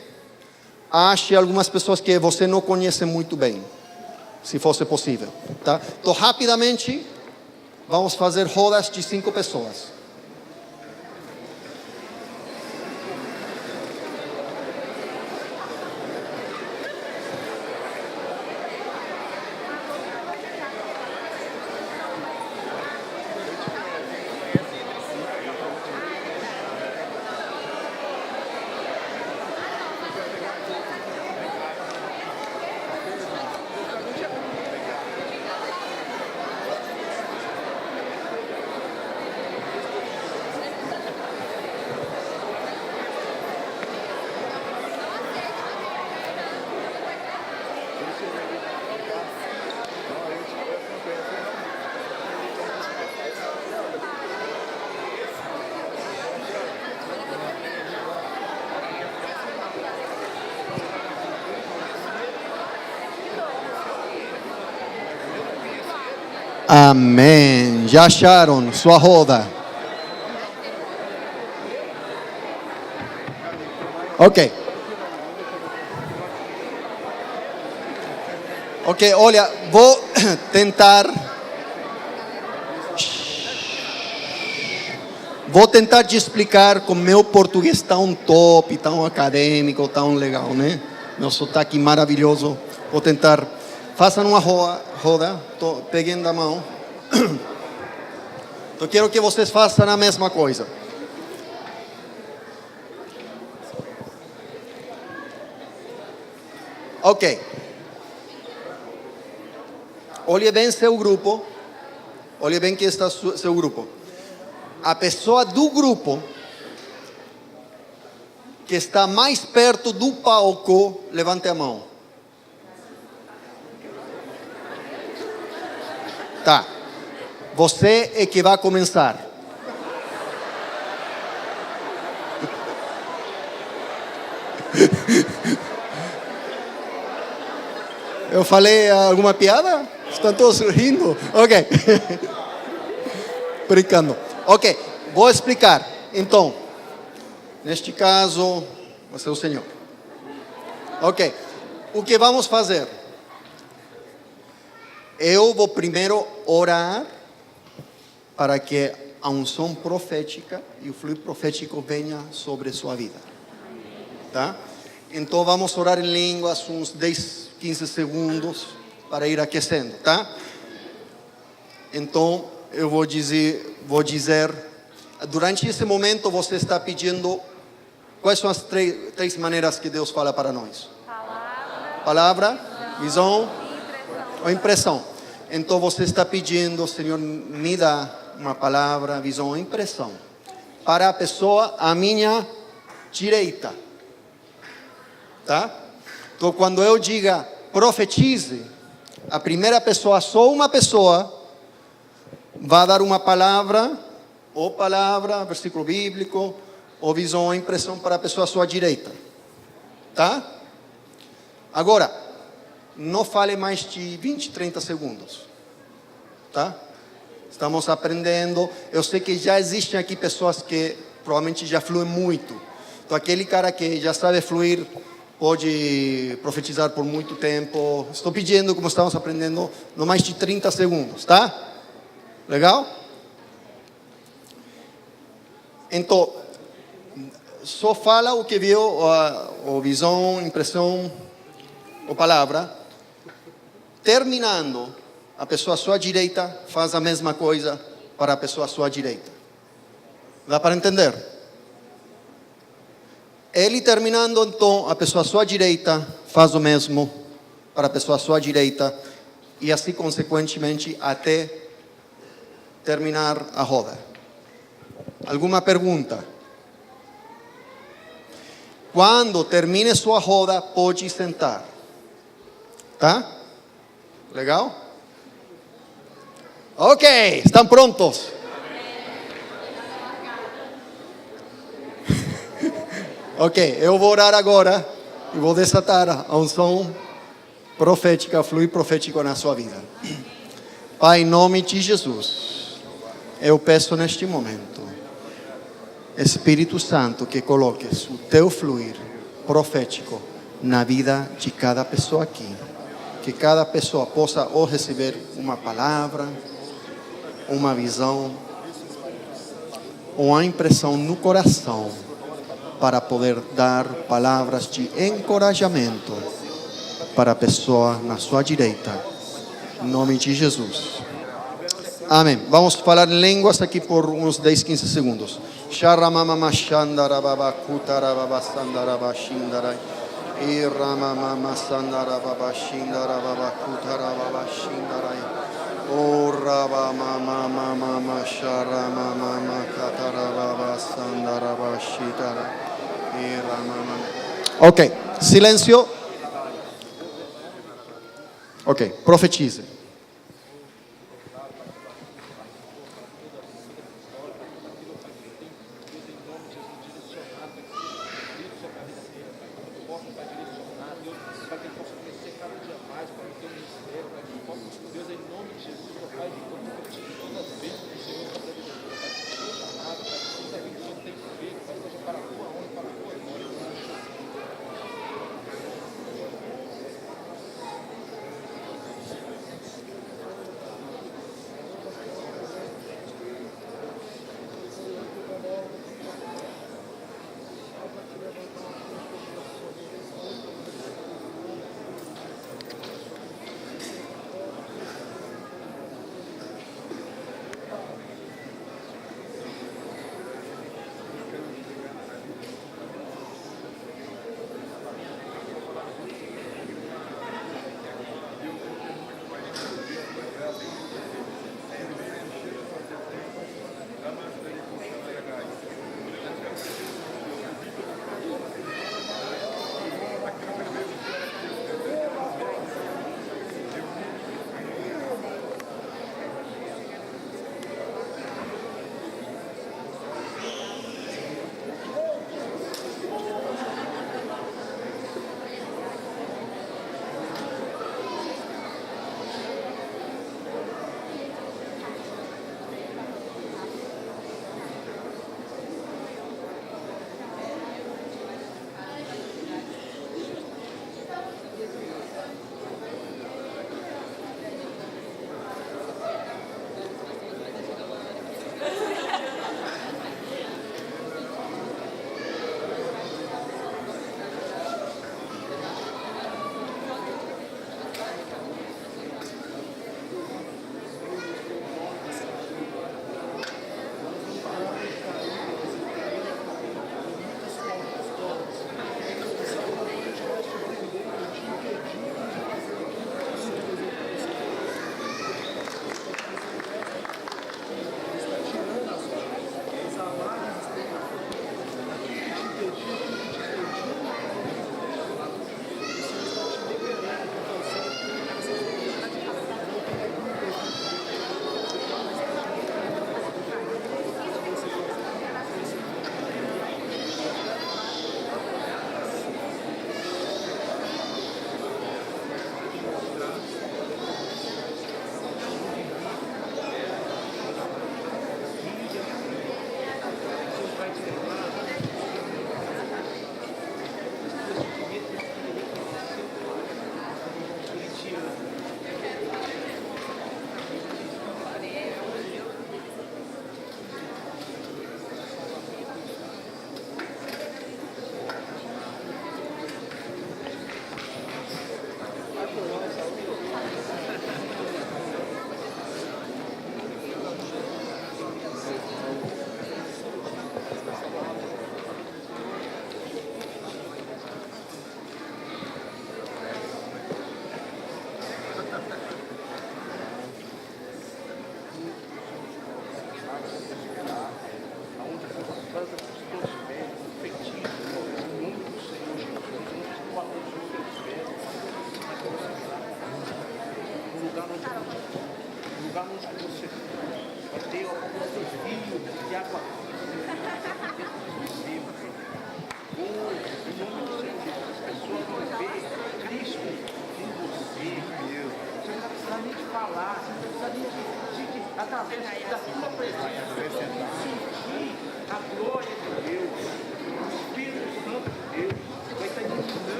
ache algumas pessoas que você não conhece muito bem, se fosse possível, tá? Então rapidamente vamos fazer rodas de 5 pessoas. Amém. Já acharam sua roda? Ok. Ok, olha, vou tentar te explicar com meu português tão top, tão acadêmico, tão legal, né? Meu sotaque maravilhoso. Vou tentar. Façam uma roda, peguem da mão. Eu quero que vocês façam a mesma coisa. Ok. Olhe bem seu grupo. Olhe bem que está seu grupo. A pessoa do grupo que está mais perto do palco, levante a mão. Tá. Você é que vai começar. Eu falei alguma piada? Estão todos rindo? Ok. Brincando. Ok, vou explicar. Então, neste caso, você é o Senhor. Ok, o que vamos fazer? Eu vou primeiro orar para que a unção profética e o fluir profético venha sobre sua vida. Tá? Então vamos orar em línguas uns 10, 15 segundos para ir aquecendo, tá? Então eu vou dizer, durante esse momento você está pedindo, quais são as três maneiras que Deus fala para nós? Palavra, visão ou impressão. Então você está pedindo, Senhor, me dá uma palavra, visão ou impressão para a pessoa à minha direita. Tá? Então quando eu diga profetize, a primeira pessoa, só uma pessoa, vai dar uma palavra, versículo bíblico, ou visão ou impressão para a pessoa à sua direita. Tá? Agora, não fale mais de 20, 30 segundos. Tá? Estamos aprendendo. Eu sei que já existem aqui pessoas que provavelmente já fluem muito. Então aquele cara que já sabe fluir pode profetizar por muito tempo. Estou pedindo, como estamos aprendendo, não mais de 30 segundos, tá? Legal? Então, só fala o que viu, ou visão, impressão, ou palavra. Terminando, a pessoa à sua direita faz a mesma coisa para a pessoa à sua direita. Dá para entender? Ele terminando, então, a pessoa à sua direita faz o mesmo para a pessoa à sua direita e assim consequentemente até terminar a roda. Alguma pergunta? Quando termine sua roda, pode sentar. Tá? Legal? Ok, estão prontos? Ok, eu vou orar agora e vou desatar a unção profética, fluir profético na sua vida. Pai, em nome de Jesus, eu peço neste momento, Espírito Santo, que coloques o teu fluir profético na vida de cada pessoa aqui. Que cada pessoa possa ou receber uma palavra, uma visão, ou uma impressão no coração, para poder dar palavras de encorajamento para a pessoa na sua direita. Em nome de Jesus. Amém. Vamos falar em línguas aqui por uns 10, 15 segundos. Ok, silêncio. Ok, profetize.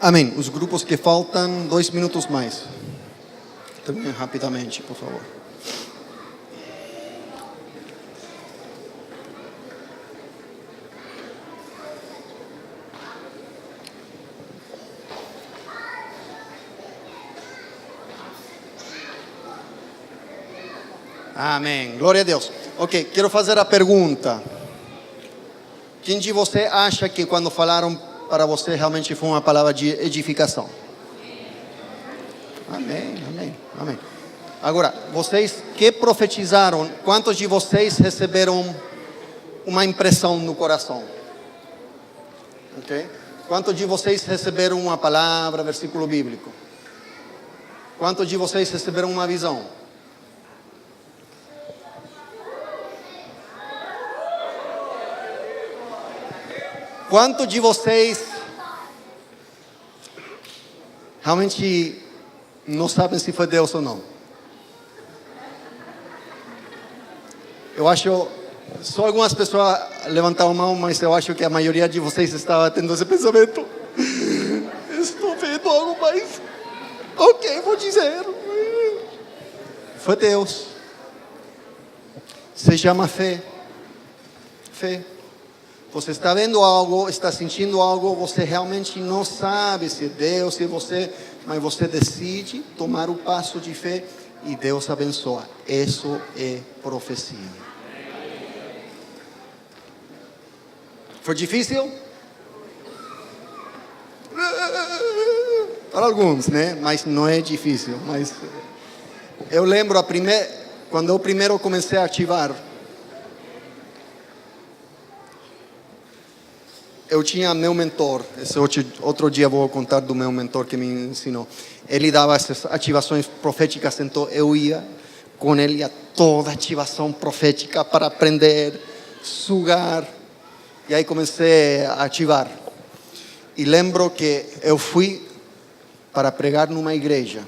Amém. Os grupos que faltam, 2 minutos mais. Termine rapidamente, por favor. Amém. Glória a Deus. Ok, quero fazer a pergunta. Quem de você acha que quando falaram para você realmente foi uma palavra de edificação? Amém, amém, amém. Agora, vocês que profetizaram, quantos de vocês receberam uma impressão no coração? Ok? Quantos de vocês receberam uma palavra, versículo bíblico? Quantos de vocês receberam uma visão? Quantos de vocês realmente não sabem se foi Deus ou não? Eu acho, só algumas pessoas levantaram a mão, mas eu acho que a maioria de vocês estava tendo esse pensamento. Estou vendo algo mais. Ok, vou dizer. Foi Deus. Se chama fé. Fé. Você está vendo algo, está sentindo algo, você realmente não sabe se é Deus, se é você, mas você decide tomar o passo de fé e Deus abençoa. Isso é profecia. Foi difícil? Para alguns, né? Mas não é difícil. Mas eu lembro quando eu primeiro comecei a ativar, eu tinha meu mentor. Esse outro dia vou contar do meu mentor que me ensinou. Ele dava essas ativações proféticas, então eu ia com ele a toda ativação profética para aprender, sugar. E aí comecei a ativar. E lembro que eu fui para pregar numa igreja.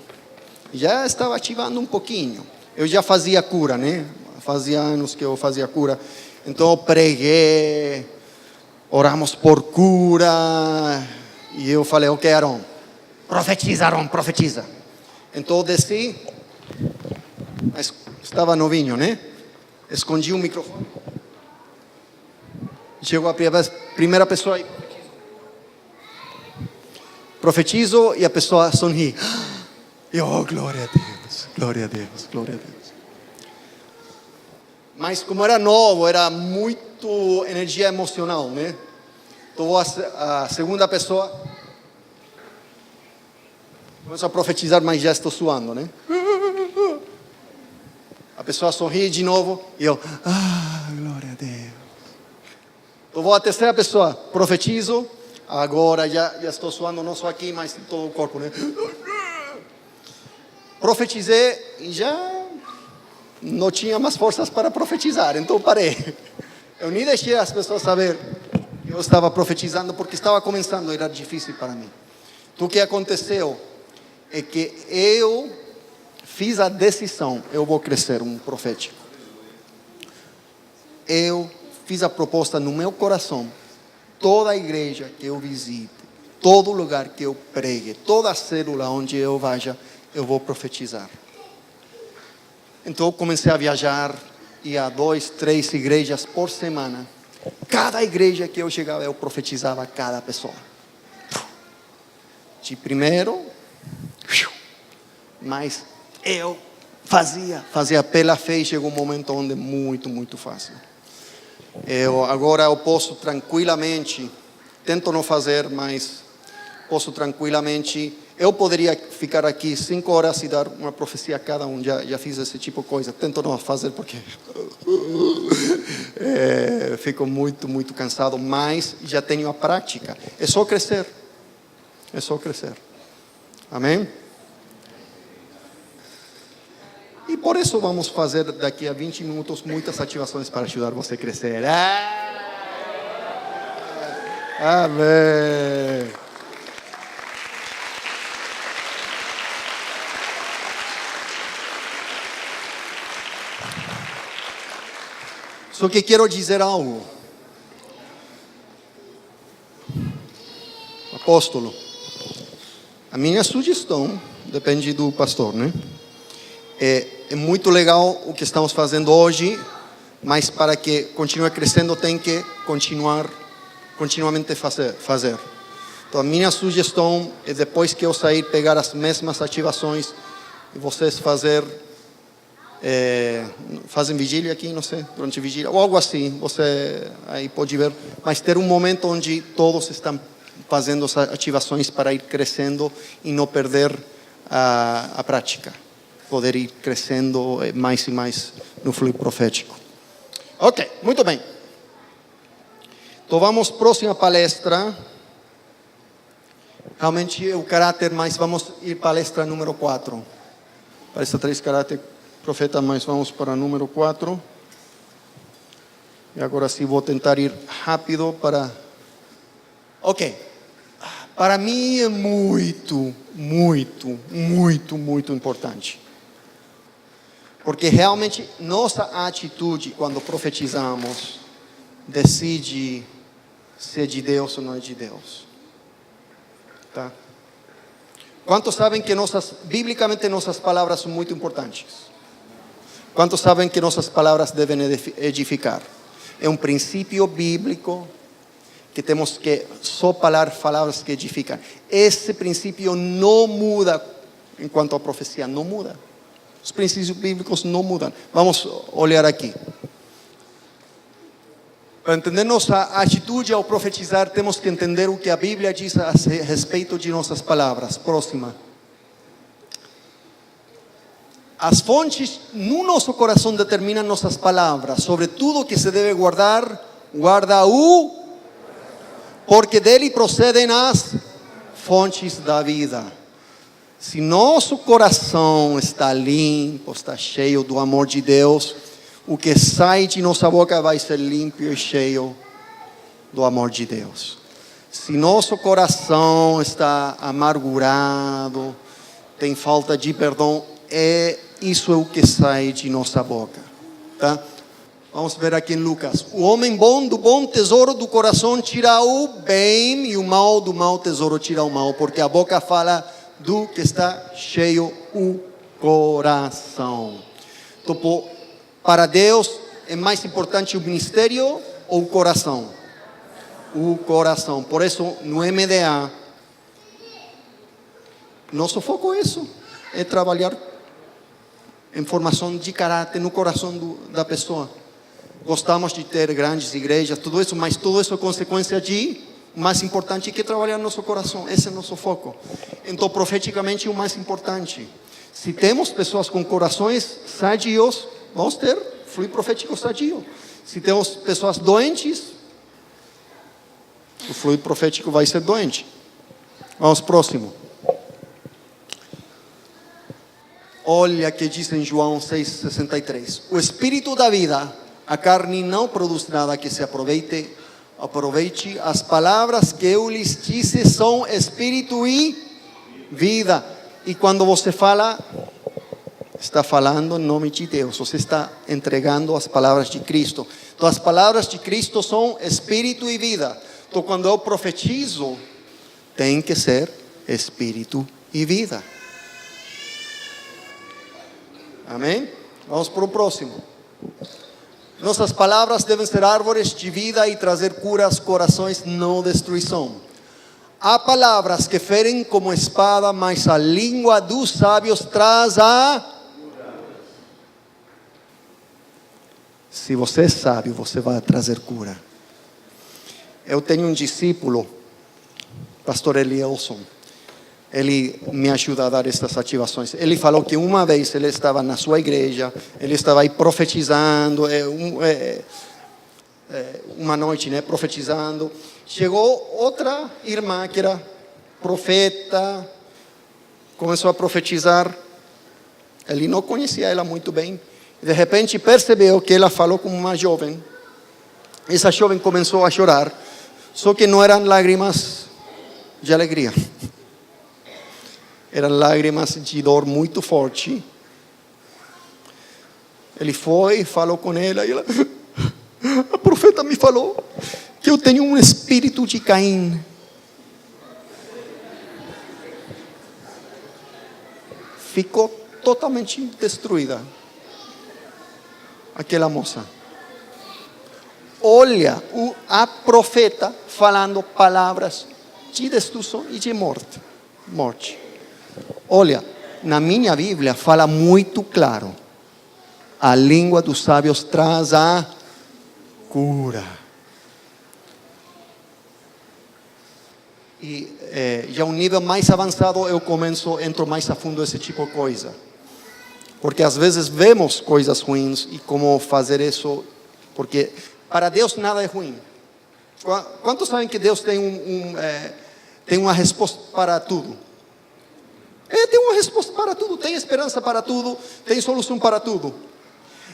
Já estava ativando um pouquinho. Eu já fazia cura, né? Fazia anos que eu fazia cura. Então eu preguei, oramos por cura. E eu falei, ok, Aaron, profetiza. Então eu desci, mas estava novinho, né? Escondi o microfone. Chegou a primeira pessoa e profetizo e a pessoa sorri. E eu, glória a Deus, glória a Deus, glória a Deus. Mas como era novo, era muito energia emocional, né? Então a segunda pessoa começou a profetizar, mas já estou suando, né? A pessoa sorri de novo e eu, glória a Deus. Eu vou à terceira pessoa, profetizo, agora já estou suando, não só aqui, mas em todo o corpo, né? Profetizei e já não tinha mais forças para profetizar, então parei. Eu nem deixei as pessoas saber que eu estava profetizando, porque estava começando, era difícil para mim. Então o que aconteceu é que eu fiz a decisão, eu vou crescer um profético. Eu fiz a proposta no meu coração, toda a igreja que eu visite, todo lugar que eu pregue, toda a célula onde eu vá, eu vou profetizar. Então eu comecei a viajar, ia a 2, 3 igrejas por semana. Cada igreja que eu chegava, eu profetizava a cada pessoa. De primeiro, mas eu fazia pela fé e chegou um momento onde é muito, muito fácil. Agora eu posso tranquilamente, tento não fazer, mas posso tranquilamente, eu poderia ficar aqui 5 horas e dar uma profecia a cada um, já fiz esse tipo de coisa, tento não fazer porque fico muito, muito cansado, mas já tenho a prática, é só crescer, amém? E por isso vamos fazer daqui a 20 minutos muitas ativações para ajudar você a crescer. Amém. Só que quero dizer algo. Apóstolo, a minha sugestão, depende do pastor, né? É muito legal o que estamos fazendo hoje, mas para que continue crescendo tem que continuamente fazer. Então a minha sugestão é depois que eu sair, pegar as mesmas ativações e vocês fazer fazem vigília aqui, não sei, durante vigília, ou algo assim, você aí pode ver, mas ter um momento onde todos estão fazendo as ativações para ir crescendo e não perder a prática, poder ir crescendo mais e mais no fluido profético. Ok, muito bem. Então vamos à próxima palestra. Realmente o caráter, mas vamos ir para a palestra número 4. Palestra 3, caráter profeta, mas vamos para a número 4. E agora sim vou tentar ir rápido para... Ok. Para mim é muito importante. Porque realmente nossa atitude quando profetizamos decide se é de Deus ou não é de Deus. Tá? Quantos sabem que biblicamente nossas palavras são muito importantes? Quantos sabem que nossas palavras devem edificar? É um princípio bíblico que temos que só falar palavras que edificam. Esse princípio não muda enquanto a profecia, não muda. Os princípios bíblicos não mudam. Vamos olhar aqui. Para entender nossa atitude ao profetizar, temos que entender o que a Bíblia diz a respeito de nossas palavras. Próxima. As fontes no nosso coração determinam nossas palavras. Sobre tudo que se deve guardar, guarda-o, porque dele procedem as fontes da vida. Se nosso coração está limpo, está cheio do amor de Deus, o que sai de nossa boca vai ser limpo e cheio do amor de Deus. Se nosso coração está amargurado, tem falta de perdão, isso é o que sai de nossa boca. Tá? Vamos ver aqui em Lucas. O homem bom do bom tesouro do coração tira o bem, e o mal do mau tesouro tira o mal, porque a boca fala do que está cheio o coração. Então, para Deus é mais importante o ministério ou o coração? O coração. Por isso, no MDA, nosso foco é isso. É trabalhar em formação de caráter no coração da pessoa. Gostamos de ter grandes igrejas, tudo isso, mas tudo isso é consequência de... O mais importante é que trabalhar no nosso coração. Esse é o nosso foco. Então, profeticamente, o mais importante. Se temos pessoas com corações sadios, vamos ter fluido profético sadio. Se temos pessoas doentes, o fluido profético vai ser doente. Vamos próximo. Olha que diz em João 6,63. O Espírito da vida, a carne não produz nada que se aproveite. As palavras que eu lhes disse são Espírito e vida. E quando você fala, está falando em nome de Deus. Você está entregando as palavras de Cristo. Então as palavras de Cristo são Espírito e vida. Então quando eu profetizo, tem que ser Espírito e vida. Amém? Vamos para o próximo. Nossas palavras devem ser árvores de vida e trazer cura aos corações, não destruição. Há palavras que ferem como espada, mas a língua dos sábios traz a... Se você é sábio, você vai trazer cura. Eu tenho um discípulo, pastor Elielson. Ele me ajuda a dar estas ativações. Ele falou que uma vez ele estava na sua igreja, ele estava aí profetizando, uma noite, né, profetizando. Chegou outra irmã que era profeta, começou a profetizar. Ele não conhecia ela muito bem. De repente percebeu que ela falou com uma jovem. Essa jovem começou a chorar, só que não eram lágrimas de alegria. Eram lágrimas de dor muito forte. Ele foi, falou com ela, e ela, a profeta me falou que eu tenho um espírito de Caim. Ficou totalmente destruída aquela moça. Olha a profeta falando palavras de destruição e de morte. Olha, na minha Bíblia fala muito claro. A língua dos sábios traz a cura. E já um nível mais avançado eu entro mais a fundo nesse tipo de coisa. Porque às vezes vemos coisas ruins e como fazer isso, porque para Deus nada é ruim. Quantos sabem que Deus tem tem uma resposta para tudo? Tem uma resposta para tudo, tem esperança para tudo, tem solução para tudo.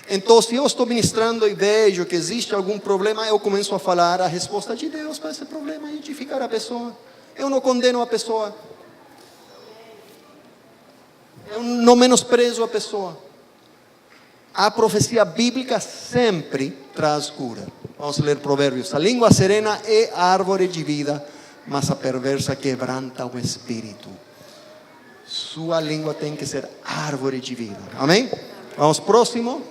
Então, se eu estou ministrando e vejo que existe algum problema, eu começo a falar a resposta de Deus para esse problema e edificar a pessoa. Eu não condeno a pessoa. Eu não menosprezo a pessoa. A profecia bíblica sempre traz cura. Vamos ler Provérbios. A língua serena é árvore de vida, mas a perversa quebranta o espírito. Sua língua tem que ser árvore de vida. Amém? Vamos próximo.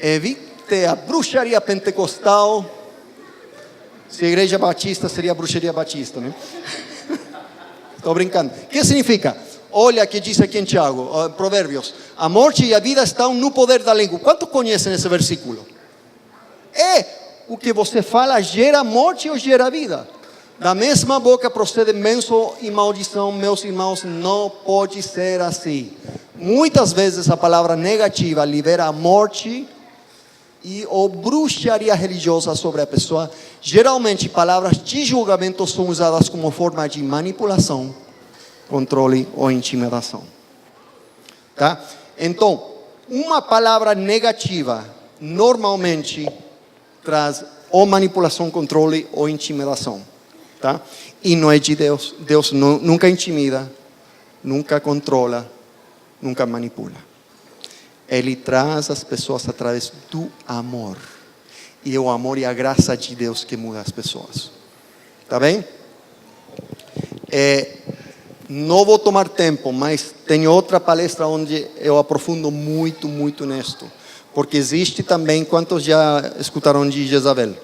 Evite a bruxaria pentecostal. Se a igreja batista seria a bruxaria batista, né? Estou brincando. O que significa? Olha o que diz aqui em Tiago, Provérbios. A morte e a vida estão no poder da língua. Quanto conhecem esse versículo? O que você fala gera morte ou gera vida? Da mesma boca procede bênção e maldição, meus irmãos, não pode ser assim. Muitas vezes a palavra negativa libera a morte ou bruxaria religiosa sobre a pessoa. Geralmente palavras de julgamento são usadas como forma de manipulação, controle ou intimidação. Tá? Então, uma palavra negativa normalmente traz ou manipulação, controle ou intimidação. Tá? E não é de Deus. Deus nunca intimida, nunca controla, nunca manipula. Ele traz as pessoas através do amor. E é o amor e a graça de Deus que muda as pessoas. Tá bem? Não vou tomar tempo, mas tem outra palestra onde eu aprofundo muito nisto. Porque existe também, quantos já escutaram de Jezabel?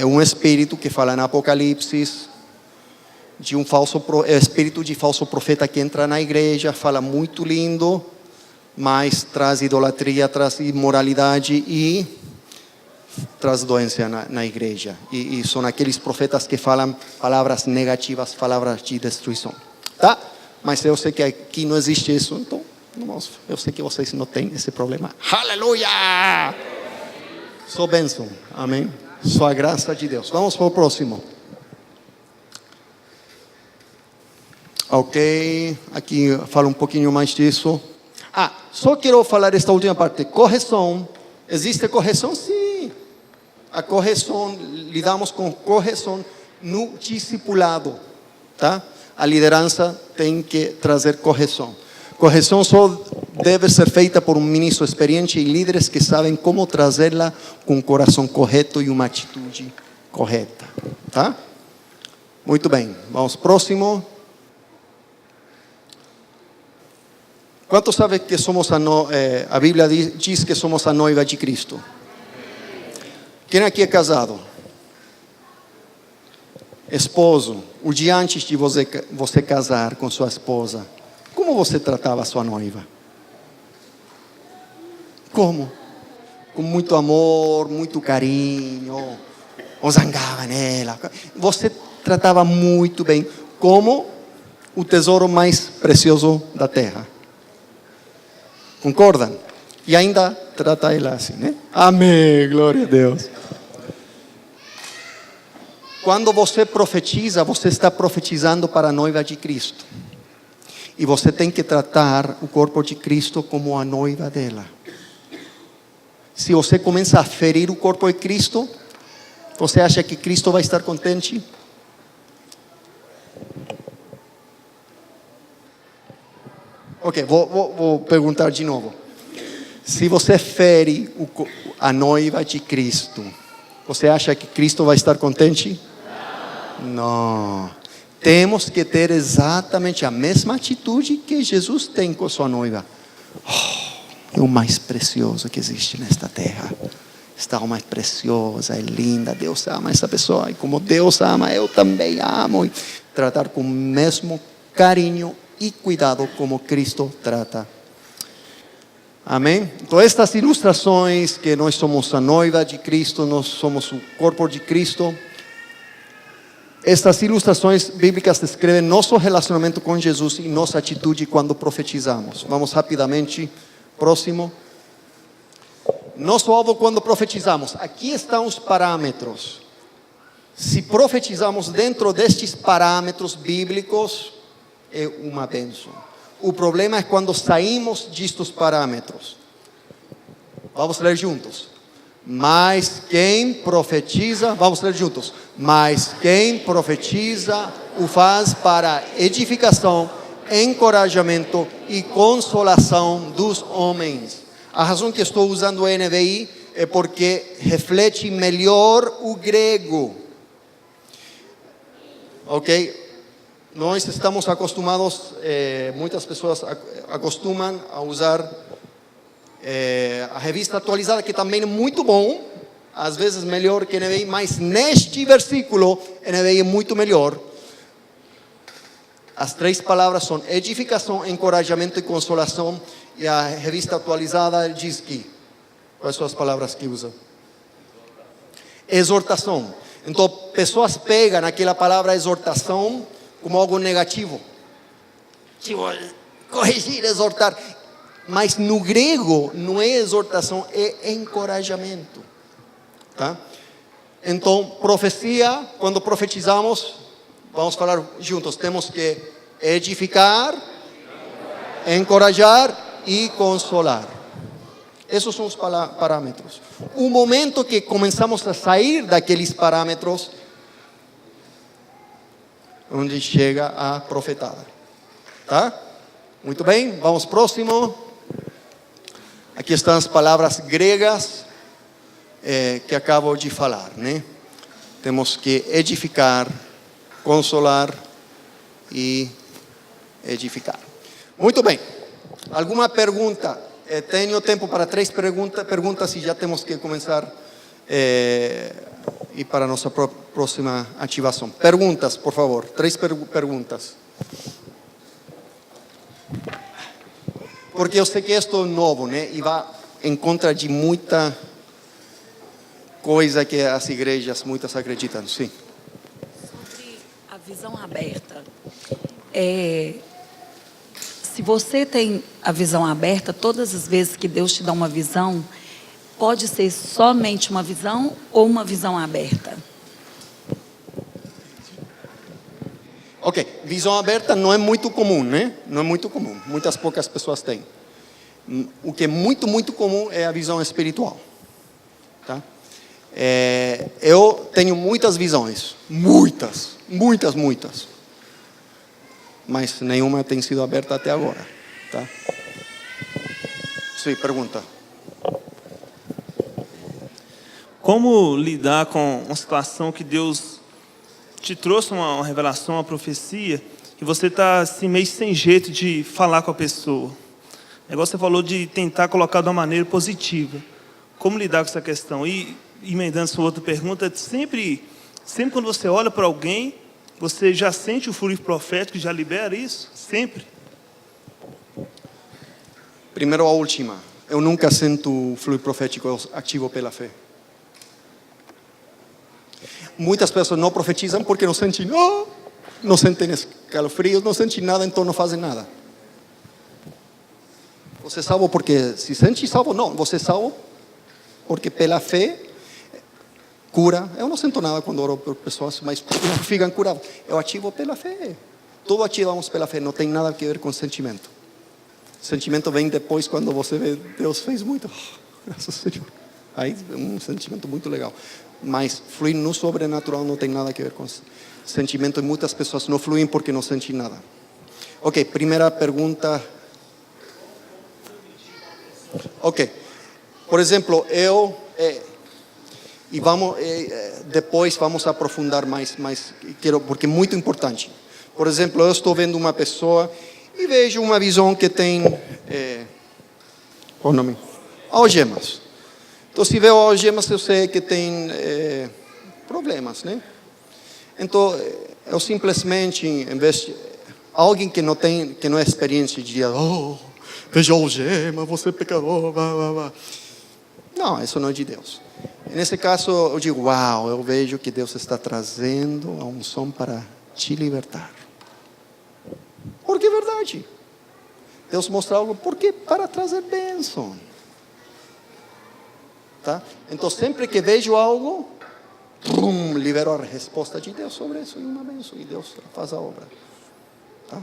Um espírito que fala em Apocalipse, de um espírito de falso profeta que entra na igreja, fala muito lindo, mas traz idolatria, traz imoralidade e traz doença na igreja. E são aqueles profetas que falam palavras negativas, palavras de destruição. Tá? Mas eu sei que aqui não existe isso, então eu sei que vocês não têm esse problema. Aleluia! Sou bênção. Amém? Só a graça de Deus. Vamos para o próximo. Ok, aqui fala um pouquinho mais disso. Só quero falar esta última parte. Correção. Existe correção? Sim. A correção, lidamos com correção no discipulado. Tá? A liderança tem que trazer correção. Correção só deve ser feita por um ministro experiente e líderes que sabem como trazê-la com um coração correto e uma atitude correta. Tá? Muito bem, vamos próximo. Quantos sabem que somos a Bíblia diz que somos a noiva de Cristo? Quem aqui é casado? Esposo, o dia antes de você casar com sua esposa, como você tratava a sua noiva? Como? Com muito amor, muito carinho, ou zangava nela. Você tratava muito bem, como o tesouro mais precioso da terra. Concordam? E ainda trata ela assim, né? Amém, glória a Deus. Quando você profetiza, você está profetizando para a noiva de Cristo. E você tem que tratar o corpo de Cristo como a noiva dela. Se você começa a ferir o corpo de Cristo, você acha que Cristo vai estar contente? Ok, vou perguntar de novo. Se você fere a noiva de Cristo, você acha que Cristo vai estar contente? Não. Temos que ter exatamente a mesma atitude que Jesus tem com sua noiva. É o mais precioso que existe nesta terra. Esta alma é preciosa, é linda. Deus ama essa pessoa. E como Deus ama, eu também amo. E tratar com o mesmo carinho y cuidado como Cristo trata. Amém? Então, estas ilustrações que nós somos a noiva de Cristo, nós somos o corpo de Cristo. Estas ilustrações bíblicas descrevem nosso relacionamento com Jesus e nossa atitude quando profetizamos. Vamos rapidamente. Próximo. Nosso alvo quando profetizamos. Aqui estão os parâmetros. Se profetizamos dentro destes parâmetros bíblicos, é uma bênção. O problema é quando saímos destes parâmetros. Vamos ler juntos. Mas quem profetiza, vamos ler juntos. Mas quem profetiza o faz para edificação, encorajamento e consolação dos homens. A razão que estou usando o NVI é porque reflete melhor o grego. Ok? Nós estamos acostumados, muitas pessoas acostumam a usar a revista atualizada, que também é muito bom, às vezes melhor que NVI, mas neste versículo, NVI é muito melhor. As três palavras são edificação, encorajamento e consolação, e a revista atualizada diz que, quais são as palavras que usa? Exortação. Então, pessoas pegam aquela palavra exortação como algo negativo. Tipo, corrigir, exortar. Mas no grego não é exortação, é encorajamento. Tá? Então, profecia, quando profetizamos, vamos falar juntos, temos que edificar, encorajar e consolar. Esses são os parâmetros. O momento que começamos a sair daqueles parâmetros, onde chega a profetada. Tá? Muito bem, vamos próximo. Aqui estão as palavras gregas que acabo de falar, né? Temos que edificar, consolar e edificar. Muito bem. Alguma pergunta? Tenho tempo para 3 perguntas e já temos que começar e para a nossa próxima ativação. Perguntas, por favor. 3 perguntas. Porque eu sei que isto é novo, né? E vai em contra de muita coisa que as igrejas, muitas acreditam. Sim. Sobre a visão aberta. Se você tem a visão aberta, todas as vezes que Deus te dá uma visão, pode ser somente uma visão ou uma visão aberta? Ok, visão aberta não é muito comum, né? Não é muito comum, muitas poucas pessoas têm. O que é muito, muito comum é a visão espiritual. Tá? Eu tenho muitas visões, muitas. Mas nenhuma tem sido aberta até agora. Tá? Sim, pergunta. Como lidar com uma situação que Deus te trouxe uma revelação, uma profecia, e você está assim, meio sem jeito de falar com a pessoa? O negócio você falou de tentar colocar de uma maneira positiva. Como lidar com essa questão? E emendando sua outra pergunta, sempre quando você olha para alguém, você já sente o fluir profético, já libera isso? Sempre? Primeiro a última. Eu nunca sinto o fluir profético ativo pela fé. Muitas pessoas não profetizam porque não sentem, não sentem escalofrios, não sentem nada, então não fazem nada. Você é salvo porque se sente salvo? Não, você é salvo porque pela fé cura. Eu não sinto nada quando oro por pessoas, mas ficam curadas. Eu ativo pela fé. Tudo ativamos pela fé, não tem nada a ver com sentimento. Sentimento vem depois quando você vê, Deus fez muito. Graças a Deus. Aí é um sentimento muito legal. Mas fluir no sobrenatural não tem nada a ver com sentimento. E muitas pessoas não fluem porque não sentem nada. Ok, primeira pergunta. Ok. Por exemplo, e vamos depois vamos aprofundar mais quero, porque é muito importante. Por exemplo, eu estou vendo uma pessoa e vejo uma visão que tem qual o nome? Algemas. Então, se vê algemas, eu sei que tem problemas, né? Então, eu simplesmente, em vez de alguém que não é experiência de veja algema, você é pecador, blá, blá, blá. Não, isso não é de Deus. Nesse caso, eu digo, uau, eu vejo que Deus está trazendo a unção para te libertar. Porque é verdade. Deus mostra algo, porque para trazer bênção. Tá? Então, sempre que vejo algo, libero a resposta de Deus sobre isso, e uma bênção, e Deus faz a obra. Tá?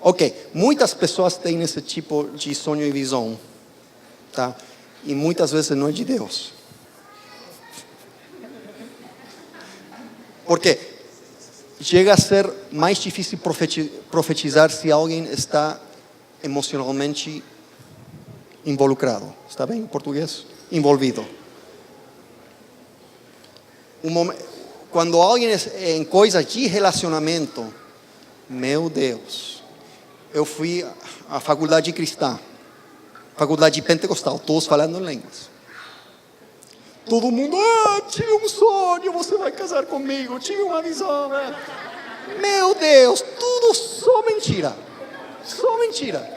Ok, muitas pessoas têm esse tipo de sonho e visão, tá? E muitas vezes não é de Deus. Porque chega a ser mais difícil profetizar se alguém está emocionalmente involucrado. Está bem em português? Envolvido. Quando alguém é em coisa de relacionamento, meu Deus. Eu fui à faculdade cristã, faculdade pentecostal, todos falando em línguas. Todo mundo, tive um sonho, você vai casar comigo, tive uma visão. Meu Deus, tudo só mentira. Só mentira.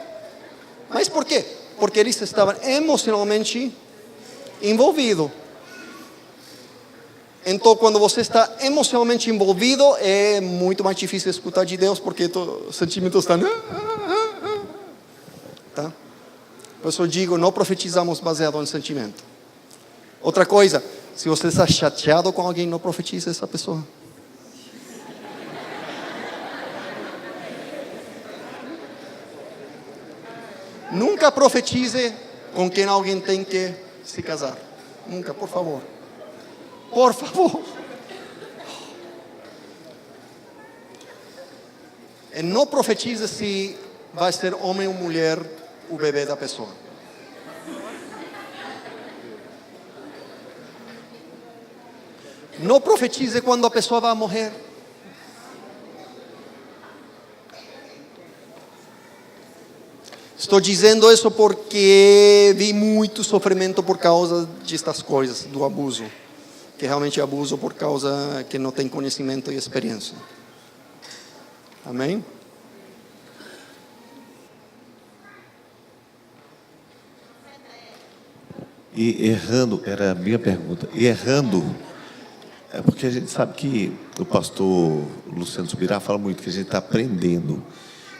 Mas por quê? Porque eles estavam emocionalmente envolvidos. Então, quando você está emocionalmente envolvido, é muito mais difícil escutar de Deus, porque os sentimentos estão... Tá? Por isso eu digo, não profetizamos baseado em sentimento. Outra coisa, se você está chateado com alguém, não profetize essa pessoa. Nunca profetize com quem alguém tem que se casar. Nunca, por favor. Por favor. E não profetize se vai ser homem ou mulher o bebê da pessoa. Não profetize quando a pessoa vai morrer. Estou dizendo isso porque vi muito sofrimento por causa destas coisas, do abuso. Que realmente é abuso por causa que não tem conhecimento e experiência. Amém? E errando, era a minha pergunta, e errando, é porque a gente sabe que o pastor Luciano Subirá fala muito que a gente está aprendendo,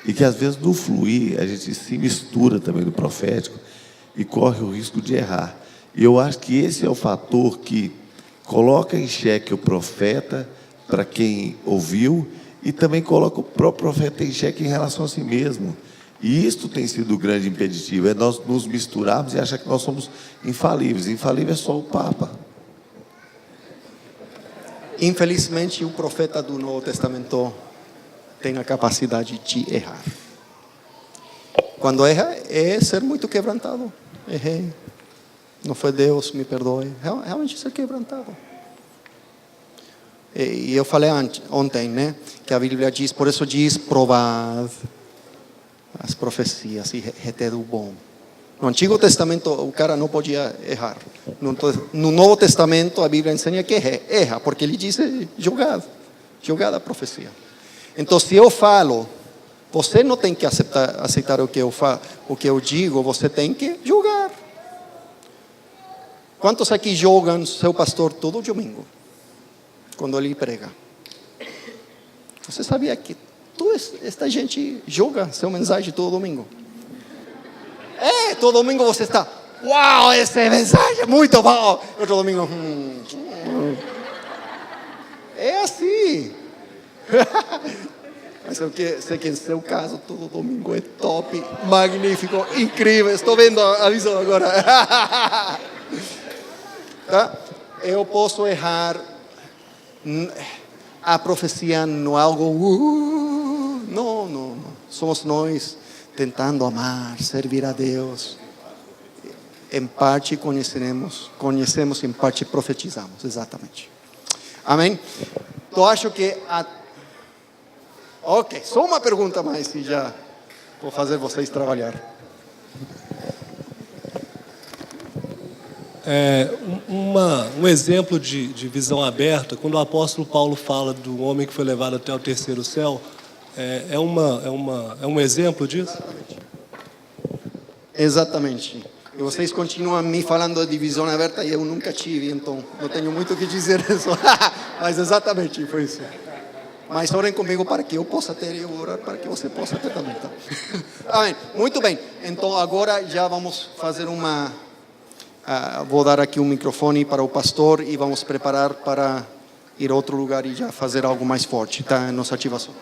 e que às vezes no fluir a gente se mistura também no profético e corre o risco de errar. E eu acho que esse é o fator que coloca em xeque o profeta para quem ouviu e também coloca o próprio profeta em xeque em relação a si mesmo. E isto tem sido o grande impeditivo, é nós nos misturarmos e achar que nós somos infalíveis. Infalível é só o Papa. Infelizmente, o profeta do Novo Testamento tem a capacidade de errar. Quando erra, é ser muito quebrantado. Errei. Não foi Deus, me perdoe. Realmente ser quebrantado. E eu falei ontem, né? Que a Bíblia diz, por isso diz, provad as profecias e reter o bom. No Antigo Testamento o cara não podia errar. No Novo Testamento a Bíblia ensina que erra, porque ele diz jogada a profecia. Então, se eu falo, você não tem que aceitar o que eu falo, o que eu digo, você tem que julgar. Quantos aqui jogam seu pastor todo domingo, quando ele prega? Você sabia que esta gente julga seu mensagem todo domingo? Todo domingo você está, uau, essa mensagem é muito bom. Outro domingo, é assim. Mas eu sei que em seu caso todo domingo é top, magnífico, incrível. Estou vendo a visão agora. Tá? Eu posso errar. A profecia não é algo. Não. Somos nós tentando amar, servir a Deus. Em parte conhecemos, em parte profetizamos, exatamente. Amém? Eu acho que ok, só uma pergunta mais e já vou fazer vocês trabalhar. Um exemplo de visão aberta, quando o apóstolo Paulo fala do homem que foi levado até o terceiro céu, é um exemplo disso? Exatamente. E vocês continuam me falando de visão aberta e eu nunca tive, então não tenho muito o que dizer isso. Mas exatamente foi isso. Mas orem comigo para que eu possa ter e eu orar para que você possa ter também. Tá? Amém. Muito bem. Então agora já vamos fazer vou dar aqui um microfone para o pastor e vamos preparar para ir a outro lugar e já fazer algo mais forte, tá? Nossa ativação.